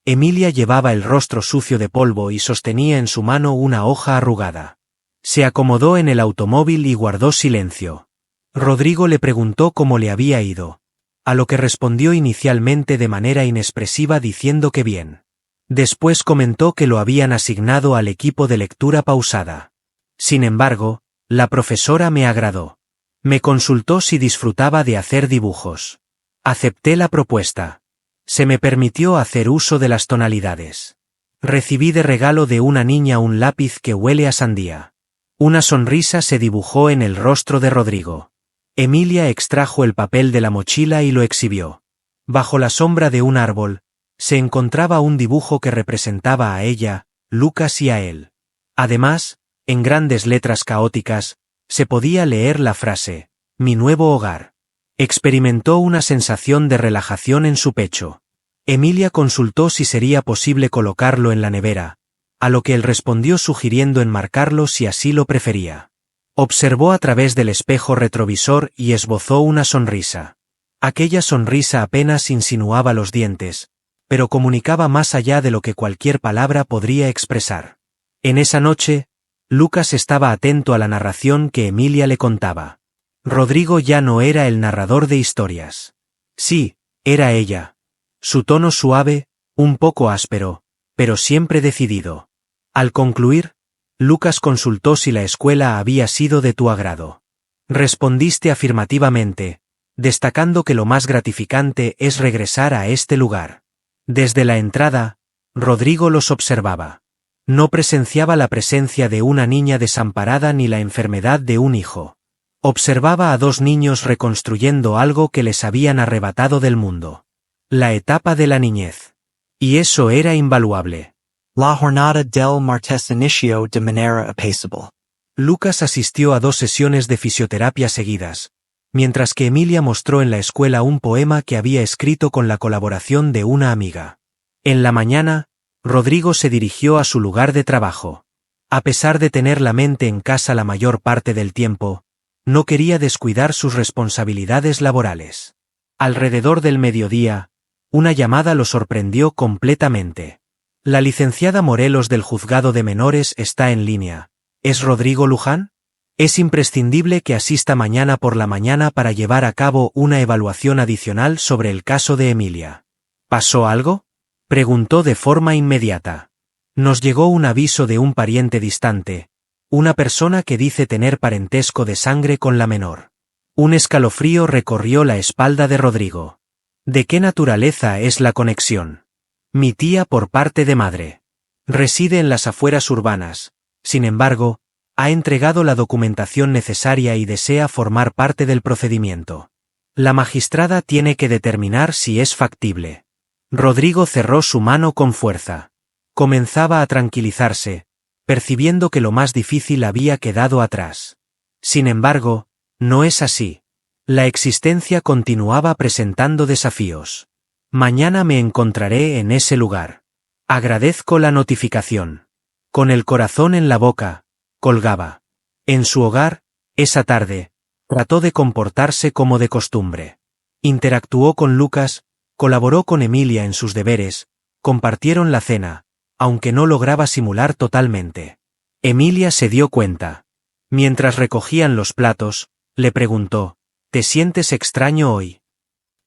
Emilia llevaba el rostro sucio de polvo y sostenía en su mano una hoja arrugada. Se acomodó en el automóvil y guardó silencio. Rodrigo le preguntó cómo le había ido, a lo que respondió inicialmente de manera inexpresiva diciendo que bien. Después comentó que lo habían asignado al equipo de lectura pausada. Sin embargo, la profesora me agradó. Me consultó si disfrutaba de hacer dibujos. Acepté la propuesta. Se me permitió hacer uso de las tonalidades. Recibí de regalo de una niña un lápiz que huele a sandía. Una sonrisa se dibujó en el rostro de Rodrigo. Emilia extrajo el papel de la mochila y lo exhibió. Bajo la sombra de un árbol, se encontraba un dibujo que representaba a ella, Lucas y a él. Además, en grandes letras caóticas, se podía leer la frase, «Mi nuevo hogar». Experimentó una sensación de relajación en su pecho. Emilia consultó si sería posible colocarlo en la nevera, a lo que él respondió sugiriendo enmarcarlo si así lo prefería. Observó a través del espejo retrovisor y esbozó una sonrisa. Aquella sonrisa apenas insinuaba los dientes, pero comunicaba más allá de lo que cualquier palabra podría expresar. En esa noche, Lucas estaba atento a la narración que Emilia le contaba. Rodrigo ya no era el narrador de historias. Sí, era ella. Su tono suave, un poco áspero, pero siempre decidido. Al concluir, Lucas consultó si la escuela había sido de tu agrado. Respondiste afirmativamente, destacando que lo más gratificante es regresar a este lugar. Desde la entrada, Rodrigo los observaba. No presenciaba la presencia de una niña desamparada ni la enfermedad de un hijo. Observaba a 2 niños reconstruyendo algo que les habían arrebatado del mundo. La etapa de la niñez. Y eso era invaluable. La jornada del martes inició de manera apacible. Lucas asistió a 2 sesiones de fisioterapia seguidas, mientras que Emilia mostró en la escuela un poema que había escrito con la colaboración de una amiga. En la mañana, Rodrigo se dirigió a su lugar de trabajo. A pesar de tener la mente en casa la mayor parte del tiempo, no quería descuidar sus responsabilidades laborales. Alrededor del mediodía, una llamada lo sorprendió completamente. La licenciada Morelos del Juzgado de Menores está en línea. ¿Es Rodrigo Luján? Es imprescindible que asista mañana por la mañana para llevar a cabo una evaluación adicional sobre el caso de Emilia. ¿Pasó algo?, preguntó de forma inmediata. Nos llegó un aviso de un pariente distante, una persona que dice tener parentesco de sangre con la menor. Un escalofrío recorrió la espalda de Rodrigo. ¿De qué naturaleza es la conexión? Mi tía por parte de madre. Reside en las afueras urbanas, sin embargo, ha entregado la documentación necesaria y desea formar parte del procedimiento. La magistrada tiene que determinar si es factible. Rodrigo cerró su mano con fuerza. Comenzaba a tranquilizarse, percibiendo que lo más difícil había quedado atrás. Sin embargo, no es así. La existencia continuaba presentando desafíos. Mañana me encontraré en ese lugar. Agradezco la notificación. Con el corazón en la boca, colgaba. En su hogar, esa tarde, trató de comportarse como de costumbre. Interactuó con Lucas, colaboró con Emilia en sus deberes, compartieron la cena, aunque no lograba simular totalmente. Emilia se dio cuenta. Mientras recogían los platos, le preguntó, ¿te sientes extraño hoy?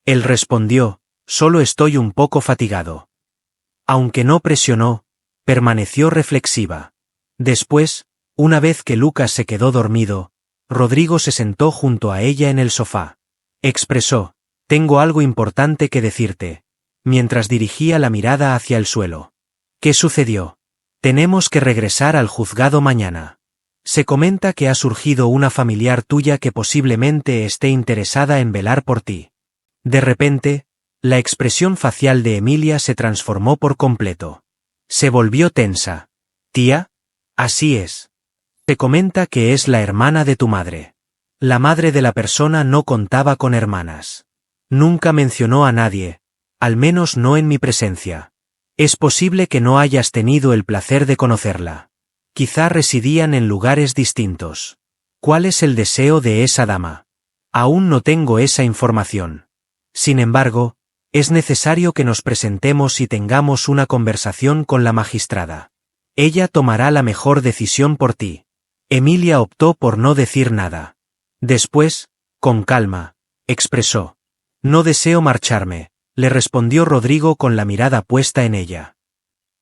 Él respondió, solo estoy un poco fatigado. Aunque no presionó, permaneció reflexiva. Después, una vez que Lucas se quedó dormido, Rodrigo se sentó junto a ella en el sofá. Expresó, tengo algo importante que decirte, mientras dirigía la mirada hacia el suelo. ¿Qué sucedió? Tenemos que regresar al juzgado mañana. Se comenta que ha surgido una familiar tuya que posiblemente esté interesada en velar por ti. De repente, la expresión facial de Emilia se transformó por completo. Se volvió tensa. ¿Tía? Así es. Se comenta que es la hermana de tu madre. La madre de la persona no contaba con hermanas. Nunca mencionó a nadie, al menos no en mi presencia. Es posible que no hayas tenido el placer de conocerla. Quizá residían en lugares distintos. ¿Cuál es el deseo de esa dama? Aún no tengo esa información. Sin embargo, es necesario que nos presentemos y tengamos una conversación con la magistrada. Ella tomará la mejor decisión por ti. Emilia optó por no decir nada. Después, con calma, expresó. No deseo marcharme, le respondió Rodrigo con la mirada puesta en ella.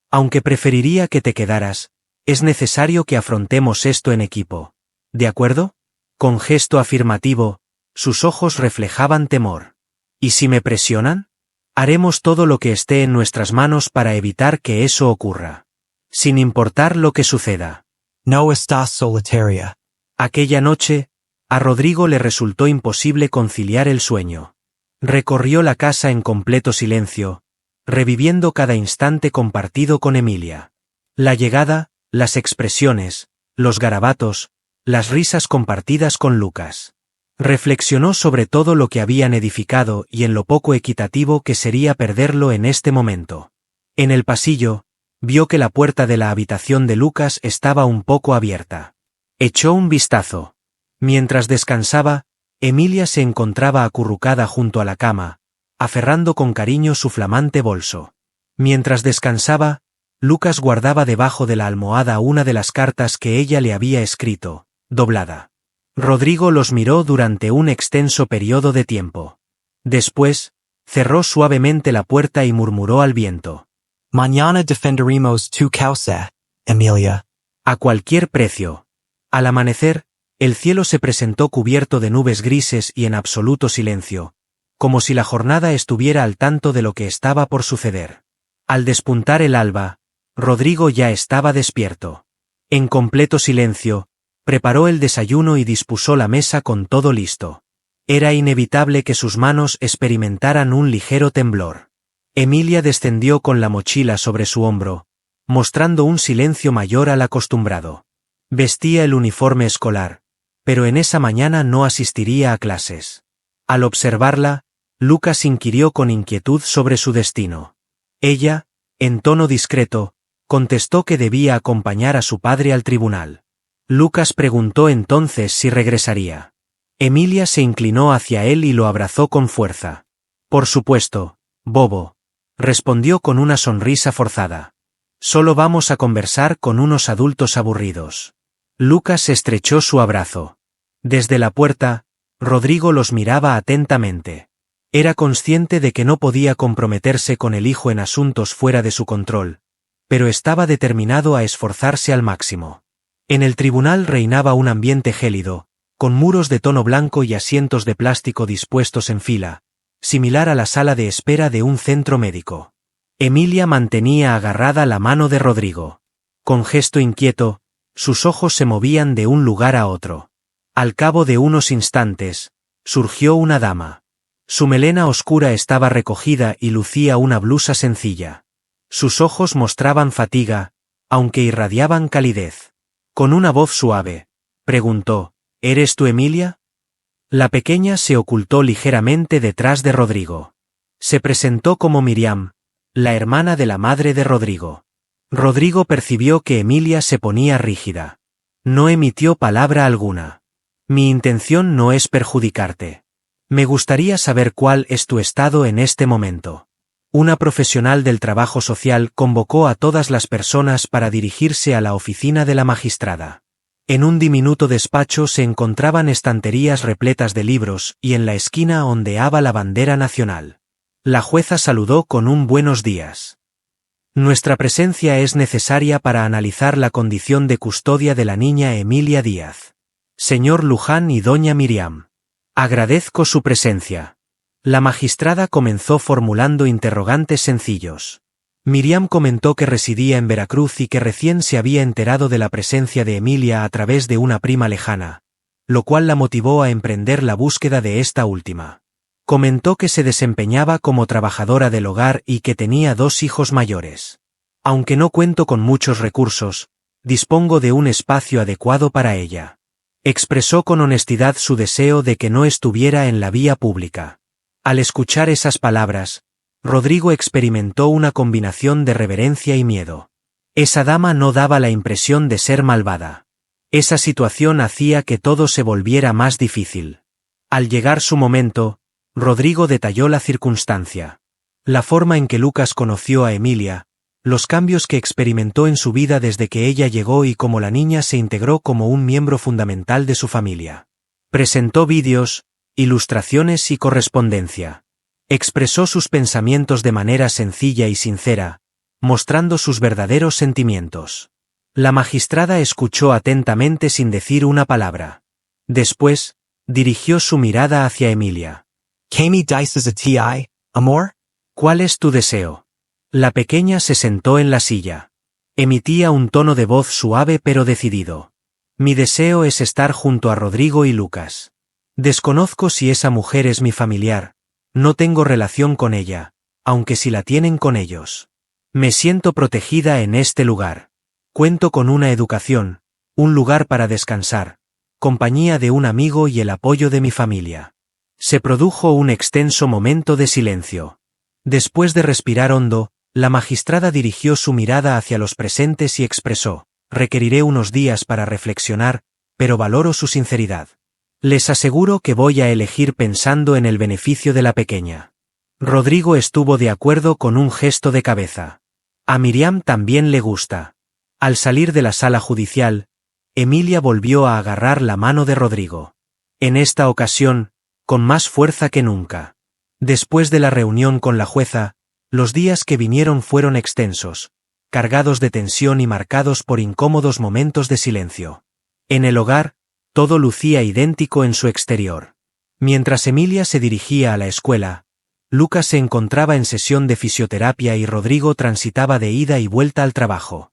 Aunque preferiría que te quedaras, es necesario que afrontemos esto en equipo. ¿De acuerdo? Con gesto afirmativo, sus ojos reflejaban temor. ¿Y si me presionan? Haremos todo lo que esté en nuestras manos para evitar que eso ocurra. Sin importar lo que suceda. No estás solitaria. Aquella noche, a Rodrigo le resultó imposible conciliar el sueño. Recorrió la casa en completo silencio, reviviendo cada instante compartido con Emilia. La llegada, las expresiones, los garabatos, las risas compartidas con Lucas. Reflexionó sobre todo lo que habían edificado y en lo poco equitativo que sería perderlo en este momento. En el pasillo, vio que la puerta de la habitación de Lucas estaba un poco abierta. Echó un vistazo. Mientras descansaba, Emilia se encontraba acurrucada junto a la cama, aferrando con cariño su flamante bolso. Mientras descansaba, Lucas guardaba debajo de la almohada una de las cartas que ella le había escrito, doblada. Rodrigo los miró durante un extenso periodo de tiempo. Después, cerró suavemente la puerta y murmuró al viento. Mañana defenderemos tu causa, Emilia. A cualquier precio. Al amanecer, el cielo se presentó cubierto de nubes grises y en absoluto silencio, como si la jornada estuviera al tanto de lo que estaba por suceder. Al despuntar el alba, Rodrigo ya estaba despierto. En completo silencio, preparó el desayuno y dispuso la mesa con todo listo. Era inevitable que sus manos experimentaran un ligero temblor. Emilia descendió con la mochila sobre su hombro, mostrando un silencio mayor al acostumbrado. Vestía el uniforme escolar, pero en esa mañana no asistiría a clases. Al observarla, Lucas inquirió con inquietud sobre su destino. Ella, en tono discreto, contestó que debía acompañar a su padre al tribunal. Lucas preguntó entonces si regresaría. Emilia se inclinó hacia él y lo abrazó con fuerza. Por supuesto, bobo, respondió con una sonrisa forzada. Solo vamos a conversar con unos adultos aburridos. Lucas estrechó su abrazo. Desde la puerta, Rodrigo los miraba atentamente. Era consciente de que no podía comprometerse con el hijo en asuntos fuera de su control, pero estaba determinado a esforzarse al máximo. En el tribunal reinaba un ambiente gélido, con muros de tono blanco y asientos de plástico dispuestos en fila, similar a la sala de espera de un centro médico. Emilia mantenía agarrada la mano de Rodrigo. Con gesto inquieto, sus ojos se movían de un lugar a otro. Al cabo de unos instantes, surgió una dama. Su melena oscura estaba recogida y lucía una blusa sencilla. Sus ojos mostraban fatiga, aunque irradiaban calidez. Con una voz suave, preguntó, ¿eres tú Emilia? La pequeña se ocultó ligeramente detrás de Rodrigo. Se presentó como Miriam, la hermana de la madre de Rodrigo. Rodrigo percibió que Emilia se ponía rígida. No emitió palabra alguna. Mi intención no es perjudicarte. Me gustaría saber cuál es tu estado en este momento. Una profesional del trabajo social convocó a todas las personas para dirigirse a la oficina de la magistrada. En un diminuto despacho se encontraban estanterías repletas de libros y en la esquina ondeaba la bandera nacional. La jueza saludó con un buenos días. Nuestra presencia es necesaria para analizar la condición de custodia de la niña Emilia Díaz. Señor Luján y doña Miriam. Agradezco su presencia. La magistrada comenzó formulando interrogantes sencillos. Miriam comentó que residía en Veracruz y que recién se había enterado de la presencia de Emilia a través de una prima lejana, lo cual la motivó a emprender la búsqueda de esta última. Comentó que se desempeñaba como trabajadora del hogar y que tenía 2 hijos mayores. Aunque no cuento con muchos recursos, dispongo de un espacio adecuado para ella. Expresó con honestidad su deseo de que no estuviera en la vía pública. Al escuchar esas palabras, Rodrigo experimentó una combinación de reverencia y miedo. Esa dama no daba la impresión de ser malvada. Esa situación hacía que todo se volviera más difícil. Al llegar su momento, Rodrigo detalló la circunstancia. La forma en que Lucas conoció a Emilia, los cambios que experimentó en su vida desde que ella llegó y cómo la niña se integró como un miembro fundamental de su familia. Presentó vídeos, ilustraciones y correspondencia. Expresó sus pensamientos de manera sencilla y sincera, mostrando sus verdaderos sentimientos. La magistrada escuchó atentamente sin decir una palabra. Después, dirigió su mirada hacia Emilia. Kami dices a ti, amor? ¿Cuál es tu deseo? La pequeña se sentó en la silla. Emitía un tono de voz suave pero decidido. Mi deseo es estar junto a Rodrigo y Lucas. Desconozco si esa mujer es mi familiar, no tengo relación con ella, aunque si la tienen con ellos. Me siento protegida en este lugar. Cuento con una educación, un lugar para descansar, compañía de un amigo y el apoyo de mi familia. Se produjo un extenso momento de silencio. Después de respirar hondo, la magistrada dirigió su mirada hacia los presentes y expresó, requeriré unos días para reflexionar, pero valoro su sinceridad. Les aseguro que voy a elegir pensando en el beneficio de la pequeña. Rodrigo estuvo de acuerdo con un gesto de cabeza. A Miriam también le gusta. Al salir de la sala judicial, Emilia volvió a agarrar la mano de Rodrigo. En esta ocasión, con más fuerza que nunca. Después de la reunión con la jueza, los días que vinieron fueron extensos, cargados de tensión y marcados por incómodos momentos de silencio. En el hogar, todo lucía idéntico en su exterior. Mientras Emilia se dirigía a la escuela, Lucas se encontraba en sesión de fisioterapia y Rodrigo transitaba de ida y vuelta al trabajo.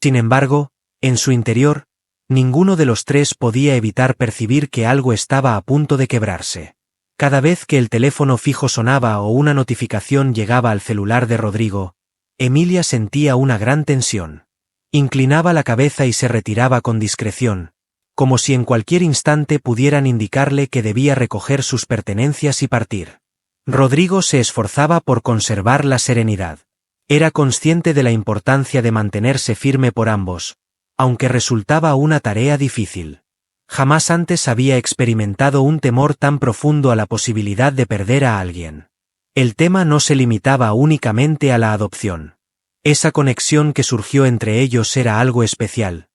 Sin embargo, en su interior, ninguno de los tres podía evitar percibir que algo estaba a punto de quebrarse. Cada vez que el teléfono fijo sonaba o una notificación llegaba al celular de Rodrigo, Emilia sentía una gran tensión. Inclinaba la cabeza y se retiraba con discreción, como si en cualquier instante pudieran indicarle que debía recoger sus pertenencias y partir. Rodrigo se esforzaba por conservar la serenidad. Era consciente de la importancia de mantenerse firme por ambos, aunque resultaba una tarea difícil. Jamás antes había experimentado un temor tan profundo a la posibilidad de perder a alguien. El tema no se limitaba únicamente a la adopción. Esa conexión que surgió entre ellos era algo especial.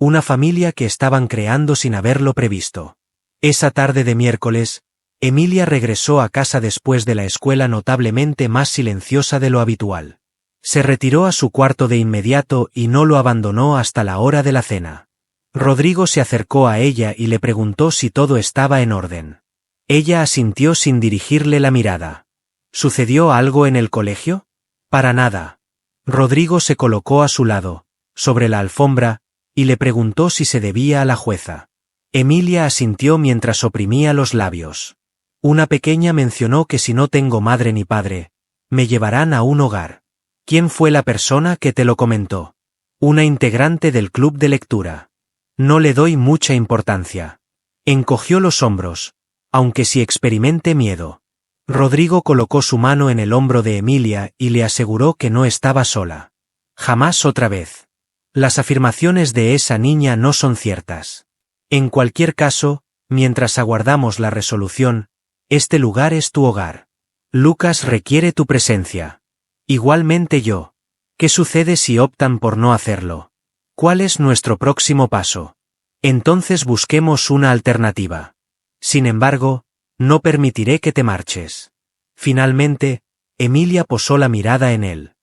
Una familia que estaban creando sin haberlo previsto. Esa tarde de miércoles, Emilia regresó a casa después de la escuela notablemente más silenciosa de lo habitual. Se retiró a su cuarto de inmediato y no lo abandonó hasta la hora de la cena. Rodrigo se acercó a ella y le preguntó si todo estaba en orden. Ella asintió sin dirigirle la mirada. ¿Sucedió algo en el colegio? Para nada. Rodrigo se colocó a su lado, sobre la alfombra, y le preguntó si se debía a la jueza. Emilia asintió mientras oprimía los labios. Una pequeña mencionó que si no tengo madre ni padre, me llevarán a un hogar. ¿Quién fue la persona que te lo comentó? Una integrante del club de lectura. No le doy mucha importancia. Encogió los hombros, aunque sí experimente miedo. Rodrigo colocó su mano en el hombro de Emilia y le aseguró que no estaba sola. Jamás otra vez. Las afirmaciones de esa niña no son ciertas. En cualquier caso, mientras aguardamos la resolución, este lugar es tu hogar. Lucas requiere tu presencia. Igualmente yo. ¿Qué sucede si optan por no hacerlo? ¿Cuál es nuestro próximo paso? Entonces busquemos una alternativa. Sin embargo, no permitiré que te marches. Finalmente, Emilia posó la mirada en él.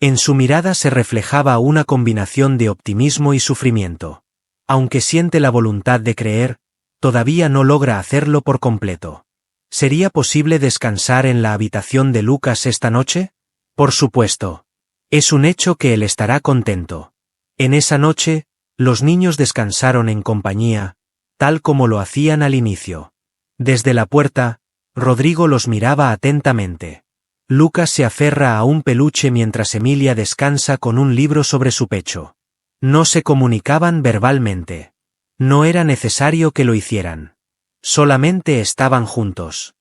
En su mirada se reflejaba una combinación de optimismo y sufrimiento. Aunque siente la voluntad de creer, todavía no logra hacerlo por completo. ¿Sería posible descansar en la habitación de Lucas esta noche? Por supuesto. Es un hecho que él estará contento. En esa noche, los niños descansaron en compañía, tal como lo hacían al inicio. Desde la puerta, Rodrigo los miraba atentamente. Lucas se aferra a un peluche mientras Emilia descansa con un libro sobre su pecho. No se comunicaban verbalmente. No era necesario que lo hicieran. Solamente estaban juntos.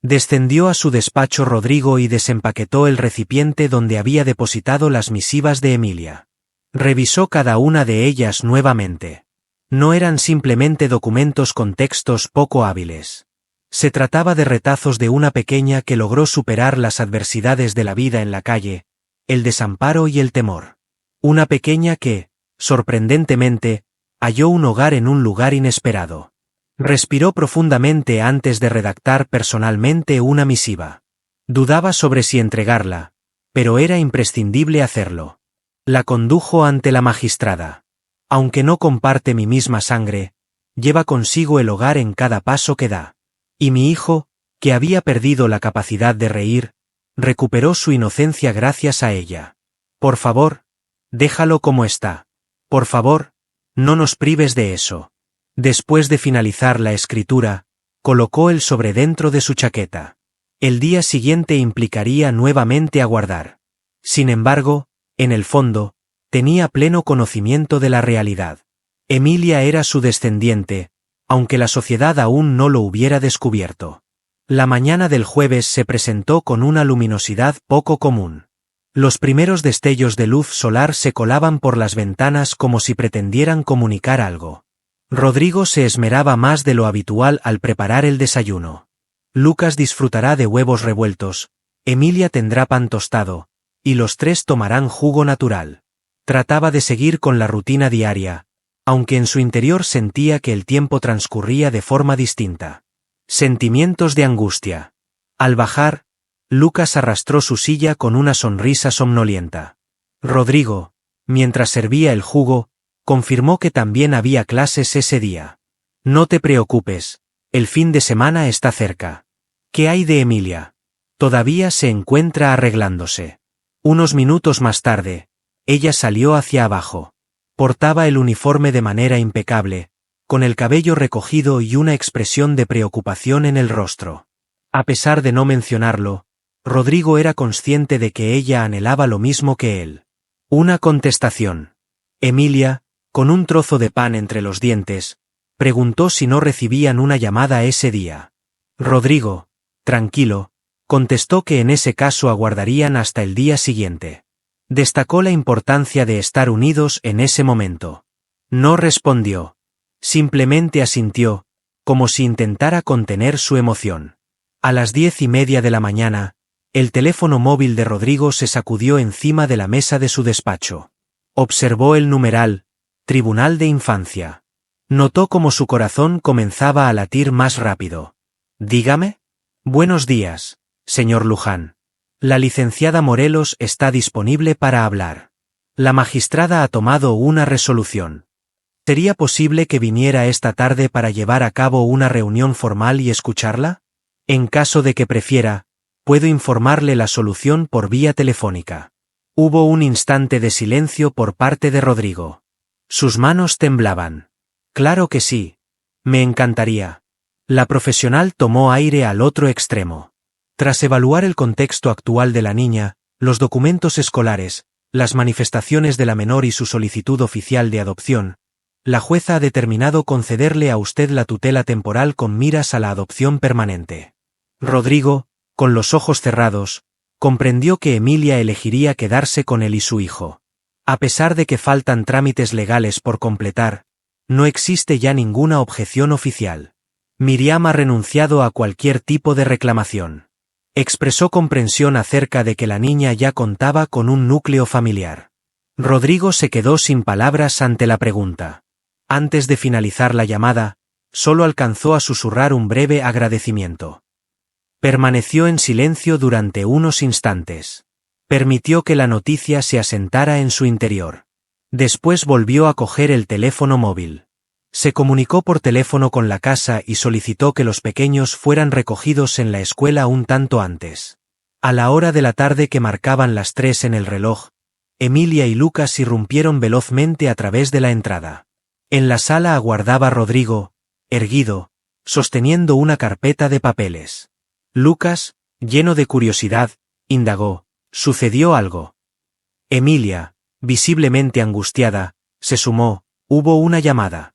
Descendió a su despacho Rodrigo y desempaquetó el recipiente donde había depositado las misivas de Emilia. Revisó cada una de ellas nuevamente. No eran simplemente documentos con textos poco hábiles. Se trataba de retazos de una pequeña que logró superar las adversidades de la vida en la calle, el desamparo y el temor. Una pequeña que, sorprendentemente, halló un hogar en un lugar inesperado. Respiró profundamente antes de redactar personalmente una misiva. Dudaba sobre si entregarla, pero era imprescindible hacerlo. La condujo ante la magistrada. Aunque no comparte mi misma sangre, lleva consigo el hogar en cada paso que da. Y mi hijo, que había perdido la capacidad de reír, recuperó su inocencia gracias a ella. Por favor, déjalo como está. Por favor, no nos prives de eso. Después de finalizar la escritura, colocó el sobre dentro de su chaqueta. El día siguiente implicaría nuevamente aguardar. Sin embargo, en el fondo, tenía pleno conocimiento de la realidad. Emilia era su descendiente, aunque la sociedad aún no lo hubiera descubierto. La mañana del jueves se presentó con una luminosidad poco común. Los primeros destellos de luz solar se colaban por las ventanas como si pretendieran comunicar algo. Rodrigo se esmeraba más de lo habitual al preparar el desayuno. Lucas disfrutará de huevos revueltos, Emilia tendrá pan tostado, y los tres tomarán jugo natural. Trataba de seguir con la rutina diaria, aunque en su interior sentía que el tiempo transcurría de forma distinta. Sentimientos de angustia. Al bajar, Lucas arrastró su silla con una sonrisa somnolienta. Rodrigo, mientras servía el jugo, confirmó que también había clases ese día. No te preocupes, el fin de semana está cerca. ¿Qué hay de Emilia? Todavía se encuentra arreglándose. Unos minutos más tarde, ella salió hacia abajo. Portaba el uniforme de manera impecable, con el cabello recogido y una expresión de preocupación en el rostro. A pesar de no mencionarlo, Rodrigo era consciente de que ella anhelaba lo mismo que él. Una contestación. Emilia, con un trozo de pan entre los dientes, preguntó si no recibían una llamada ese día. Rodrigo, tranquilo, contestó que en ese caso aguardarían hasta el día siguiente. Destacó la importancia de estar unidos en ese momento. No respondió. Simplemente asintió, como si intentara contener su emoción. A las 10:30 de la mañana, el teléfono móvil de Rodrigo se sacudió encima de la mesa de su despacho. Observó el numeral, Tribunal de Infancia. Notó cómo su corazón comenzaba a latir más rápido. Dígame. Buenos días, señor Luján. La licenciada Morelos está disponible para hablar. La magistrada ha tomado una resolución. ¿Sería posible que viniera esta tarde para llevar a cabo una reunión formal y escucharla? En caso de que prefiera, puedo informarle la solución por vía telefónica. Hubo un instante de silencio por parte de Rodrigo. Sus manos temblaban. Claro que sí. Me encantaría. La profesional tomó aire al otro extremo. Tras evaluar el contexto actual de la niña, los documentos escolares, las manifestaciones de la menor y su solicitud oficial de adopción, la jueza ha determinado concederle a usted la tutela temporal con miras a la adopción permanente. Rodrigo, con los ojos cerrados, comprendió que Emilia elegiría quedarse con él y su hijo. A pesar de que faltan trámites legales por completar, no existe ya ninguna objeción oficial. Miriam ha renunciado a cualquier tipo de reclamación. Expresó comprensión acerca de que la niña ya contaba con un núcleo familiar. Rodrigo se quedó sin palabras ante la pregunta. Antes de finalizar la llamada, solo alcanzó a susurrar un breve agradecimiento. Permaneció en silencio durante unos instantes. Permitió que la noticia se asentara en su interior. Después volvió a coger el teléfono móvil. Se comunicó por teléfono con la casa y solicitó que los pequeños fueran recogidos en la escuela un tanto antes. A la hora de la tarde que marcaban las 3 en el reloj, Emilia y Lucas irrumpieron velozmente a través de la entrada. En la sala aguardaba Rodrigo, erguido, sosteniendo una carpeta de papeles. Lucas, lleno de curiosidad, indagó: ¿sucedió algo? Emilia, visiblemente angustiada, se sumó: hubo una llamada.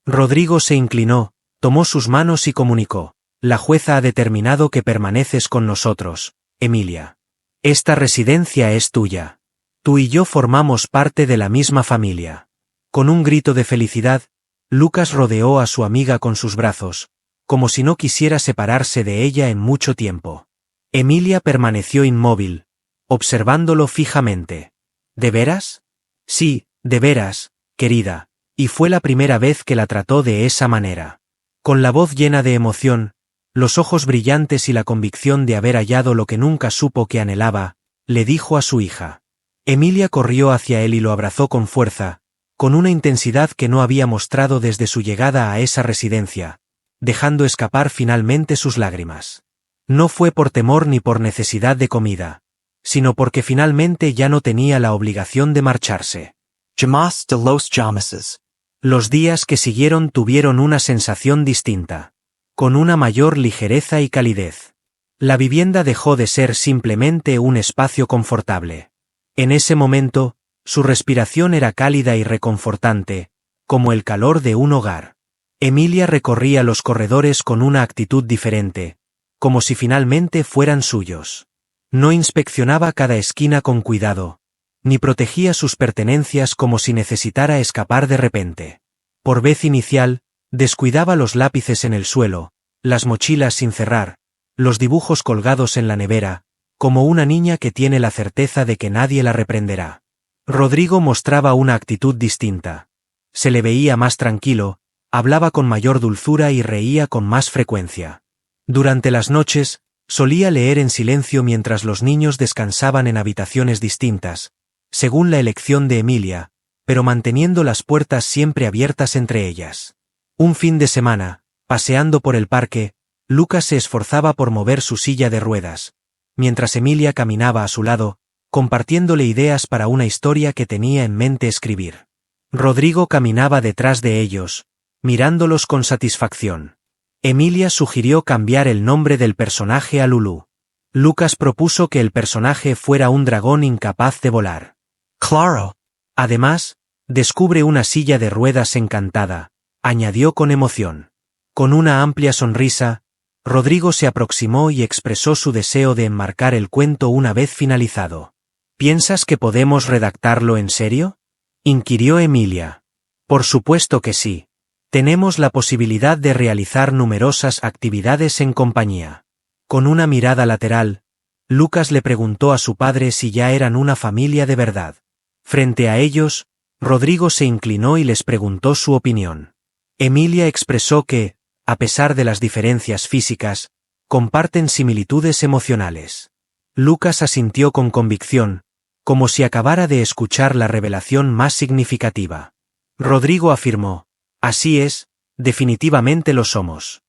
Rodrigo se inclinó, tomó sus manos y comunicó: la jueza ha determinado que permaneces con nosotros, Emilia. Esta residencia es tuya. Tú y yo formamos parte de la misma familia. Con un grito de felicidad, Lucas rodeó a su amiga con sus brazos, como si no quisiera separarse de ella en mucho tiempo. Emilia permaneció inmóvil, observándolo fijamente. ¿De veras? Sí, de veras, querida. Y fue la primera vez que la trató de esa manera. Con la voz llena de emoción, los ojos brillantes y la convicción de haber hallado lo que nunca supo que anhelaba, le dijo a su hija. Emilia corrió hacia él y lo abrazó con fuerza, con una intensidad que no había mostrado desde su llegada a esa residencia, dejando escapar finalmente sus lágrimas. No fue por temor ni por necesidad de comida, sino porque finalmente ya no tenía la obligación de marcharse. Llamas de los llamases. Los días que siguieron tuvieron una sensación distinta, con una mayor ligereza y calidez. La vivienda dejó de ser simplemente un espacio confortable. En ese momento, su respiración era cálida y reconfortante, como el calor de un hogar. Emilia recorría los corredores con una actitud diferente, como si finalmente fueran suyos. No inspeccionaba cada esquina con cuidado, ni protegía sus pertenencias como si necesitara escapar de repente. Por vez inicial, descuidaba los lápices en el suelo, las mochilas sin cerrar, los dibujos colgados en la nevera, como una niña que tiene la certeza de que nadie la reprenderá. Rodrigo mostraba una actitud distinta. Se le veía más tranquilo, hablaba con mayor dulzura y reía con más frecuencia. Durante las noches, solía leer en silencio mientras los niños descansaban en habitaciones distintas, según la elección de Emilia, pero manteniendo las puertas siempre abiertas entre ellas. Un fin de semana, paseando por el parque, Lucas se esforzaba por mover su silla de ruedas, mientras Emilia caminaba a su lado, compartiéndole ideas para una historia que tenía en mente escribir. Rodrigo caminaba detrás de ellos, mirándolos con satisfacción. Emilia sugirió cambiar el nombre del personaje a Lulu. Lucas propuso que el personaje fuera un dragón incapaz de volar. Claro. Además, descubre una silla de ruedas encantada, añadió con emoción. Con una amplia sonrisa, Rodrigo se aproximó y expresó su deseo de enmarcar el cuento una vez finalizado. ¿Piensas que podemos redactarlo en serio?, inquirió Emilia. Por supuesto que sí. Tenemos la posibilidad de realizar numerosas actividades en compañía. Con una mirada lateral, Lucas le preguntó a su padre si ya eran una familia de verdad. Frente a ellos, Rodrigo se inclinó y les preguntó su opinión. Emilia expresó que, a pesar de las diferencias físicas, comparten similitudes emocionales. Lucas asintió con convicción, como si acabara de escuchar la revelación más significativa. Rodrigo afirmó: así es, definitivamente lo somos.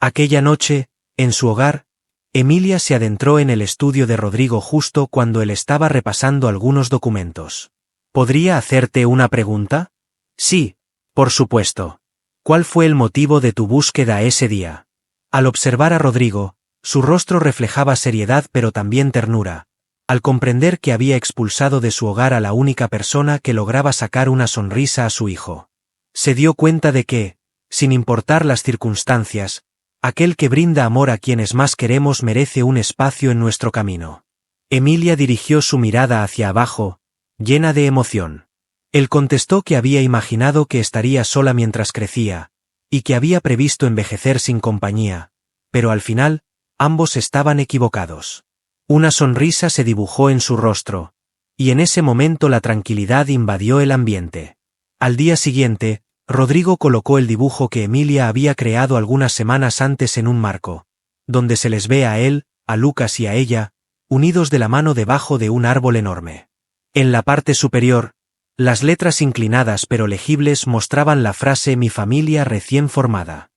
Aquella noche, en su hogar, Emilia se adentró en el estudio de Rodrigo justo cuando él estaba repasando algunos documentos. ¿Podría hacerte una pregunta? Sí, por supuesto. ¿Cuál fue el motivo de tu búsqueda ese día? Al observar a Rodrigo, su rostro reflejaba seriedad pero también ternura, al comprender que había expulsado de su hogar a la única persona que lograba sacar una sonrisa a su hijo. Se dio cuenta de que, sin importar las circunstancias, aquel que brinda amor a quienes más queremos merece un espacio en nuestro camino. Emilia dirigió su mirada hacia abajo, llena de emoción. Él contestó que había imaginado que estaría sola mientras crecía, y que había previsto envejecer sin compañía, pero al final, ambos estaban equivocados. Una sonrisa se dibujó en su rostro, y en ese momento la tranquilidad invadió el ambiente. Al día siguiente, Rodrigo colocó el dibujo que Emilia había creado algunas semanas antes en un marco, donde se les ve a él, a Lucas y a ella, unidos de la mano debajo de un árbol enorme. En la parte superior, las letras inclinadas pero legibles mostraban la frase «Mi familia recién formada».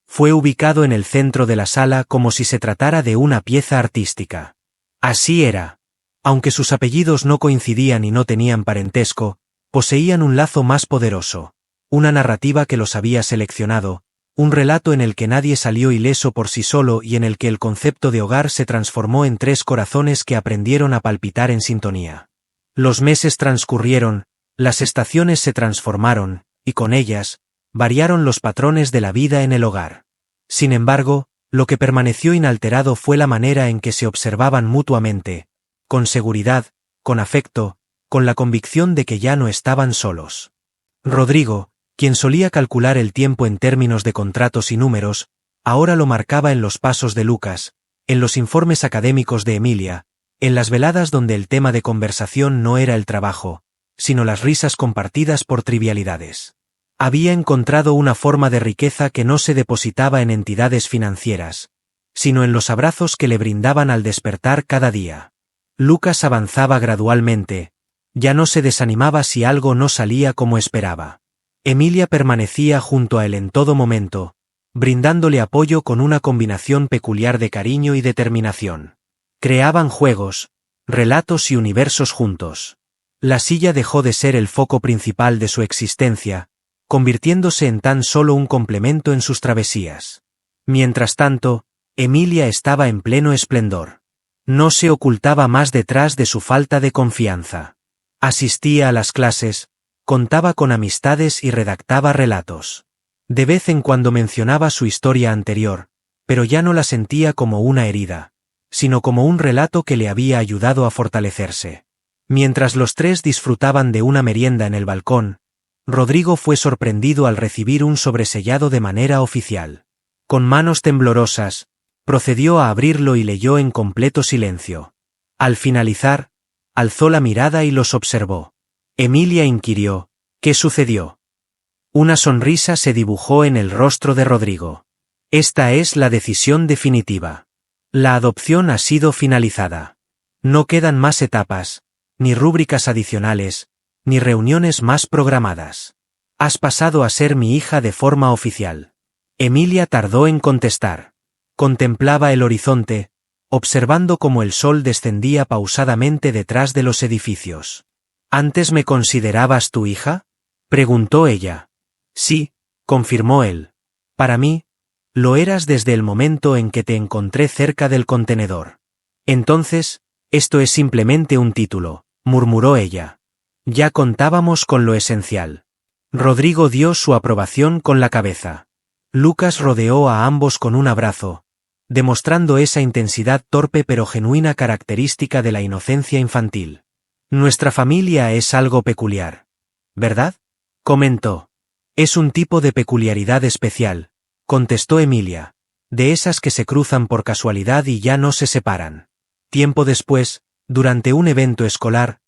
Fue ubicado en el centro de la sala como si se tratara de una pieza artística. Así era. Aunque sus apellidos no coincidían y no tenían parentesco, poseían un lazo más poderoso, una narrativa que los había seleccionado, un relato en el que nadie salió ileso por sí solo y en el que el concepto de hogar se transformó en tres corazones que aprendieron a palpitar en sintonía. Los meses transcurrieron, las estaciones se transformaron, y con ellas, variaron los patrones de la vida en el hogar. Sin embargo, lo que permaneció inalterado fue la manera en que se observaban mutuamente, con seguridad, con afecto, con la convicción de que ya no estaban solos. Rodrigo, quien solía calcular el tiempo en términos de contratos y números, ahora lo marcaba en los pasos de Lucas, en los informes académicos de Emilia, en las veladas donde el tema de conversación no era el trabajo, sino las risas compartidas por trivialidades. Había encontrado una forma de riqueza que no se depositaba en entidades financieras, sino en los abrazos que le brindaban al despertar cada día. Lucas avanzaba gradualmente, ya no se desanimaba si algo no salía como esperaba. Emilia permanecía junto a él en todo momento, brindándole apoyo con una combinación peculiar de cariño y determinación. Creaban juegos, relatos y universos juntos. La silla dejó de ser el foco principal de su existencia, convirtiéndose en tan solo un complemento en sus travesías. Mientras tanto, Emilia estaba en pleno esplendor. No se ocultaba más detrás de su falta de confianza. Asistía a las clases, contaba con amistades y redactaba relatos. De vez en cuando mencionaba su historia anterior, pero ya no la sentía como una herida, sino como un relato que le había ayudado a fortalecerse. Mientras los tres disfrutaban de una merienda en el balcón, Rodrigo fue sorprendido al recibir un sobresellado de manera oficial. Con manos temblorosas, procedió a abrirlo y leyó en completo silencio. Al finalizar, alzó la mirada y los observó. Emilia inquirió: ¿qué sucedió? Una sonrisa se dibujó en el rostro de Rodrigo. Esta es la decisión definitiva. La adopción ha sido finalizada. No quedan más etapas, ni rúbricas adicionales, ni reuniones más programadas. Has pasado a ser mi hija de forma oficial. Emilia tardó en contestar. Contemplaba el horizonte, observando cómo el sol descendía pausadamente detrás de los edificios. ¿Antes me considerabas tu hija?, preguntó ella. Sí, confirmó él. Para mí, lo eras desde el momento en que te encontré cerca del contenedor. Entonces, esto es simplemente un título, murmuró ella. Ya contábamos con lo esencial. Rodrigo dio su aprobación con la cabeza. Lucas rodeó a ambos con un abrazo, demostrando esa intensidad torpe pero genuina característica de la inocencia infantil. Nuestra familia es algo peculiar, ¿verdad?, comentó. Es un tipo de peculiaridad especial, contestó Emilia, de esas que se cruzan por casualidad y ya no se separan. Tiempo después, durante un evento escolar,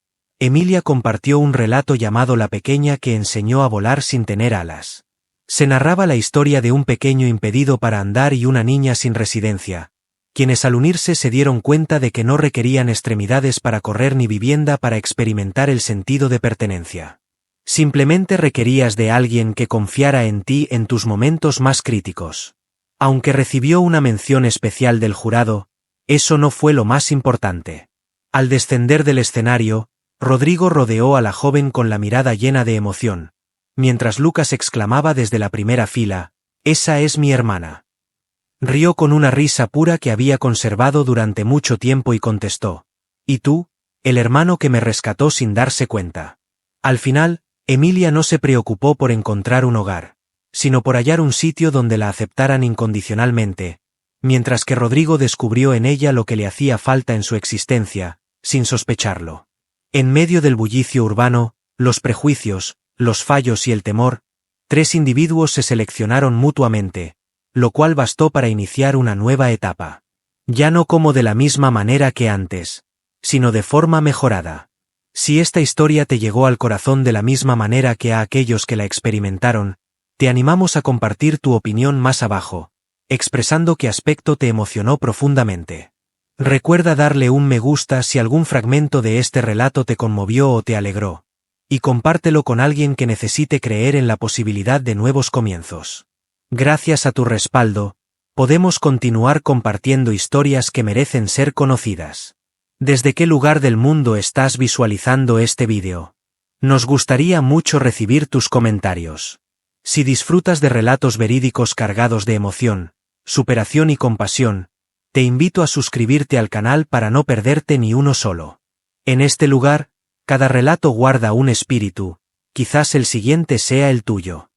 Emilia compartió un relato llamado La pequeña que enseñó a volar sin tener alas. Se narraba la historia de un pequeño impedido para andar y una niña sin residencia, quienes al unirse se dieron cuenta de que no requerían extremidades para correr ni vivienda para experimentar el sentido de pertenencia. Simplemente requerías de alguien que confiara en ti en tus momentos más críticos. Aunque recibió una mención especial del jurado, eso no fue lo más importante. Al descender del escenario, Rodrigo rodeó a la joven con la mirada llena de emoción, mientras Lucas exclamaba desde la primera fila, «Esa es mi hermana». Rió con una risa pura que había conservado durante mucho tiempo y contestó, «¿Y tú, el hermano que me rescató sin darse cuenta?» Al final, Emilia no se preocupó por encontrar un hogar, sino por hallar un sitio donde la aceptaran incondicionalmente, mientras que Rodrigo descubrió en ella lo que le hacía falta en su existencia, sin sospecharlo. En medio del bullicio urbano, los prejuicios, los fallos y el temor, 3 individuos se seleccionaron mutuamente, lo cual bastó para iniciar una nueva etapa. Ya no como de la misma manera que antes, sino de forma mejorada. Si esta historia te llegó al corazón de la misma manera que a aquellos que la experimentaron, te animamos a compartir tu opinión más abajo, expresando qué aspecto te emocionó profundamente. Recuerda darle un me gusta si algún fragmento de este relato te conmovió o te alegró, y compártelo con alguien que necesite creer en la posibilidad de nuevos comienzos. Gracias a tu respaldo, podemos continuar compartiendo historias que merecen ser conocidas. ¿Desde qué lugar del mundo estás visualizando este vídeo? Nos gustaría mucho recibir tus comentarios. Si disfrutas de relatos verídicos cargados de emoción, superación y compasión, te invito a suscribirte al canal para no perderte ni uno solo. En este lugar, cada relato guarda un espíritu, quizás el siguiente sea el tuyo.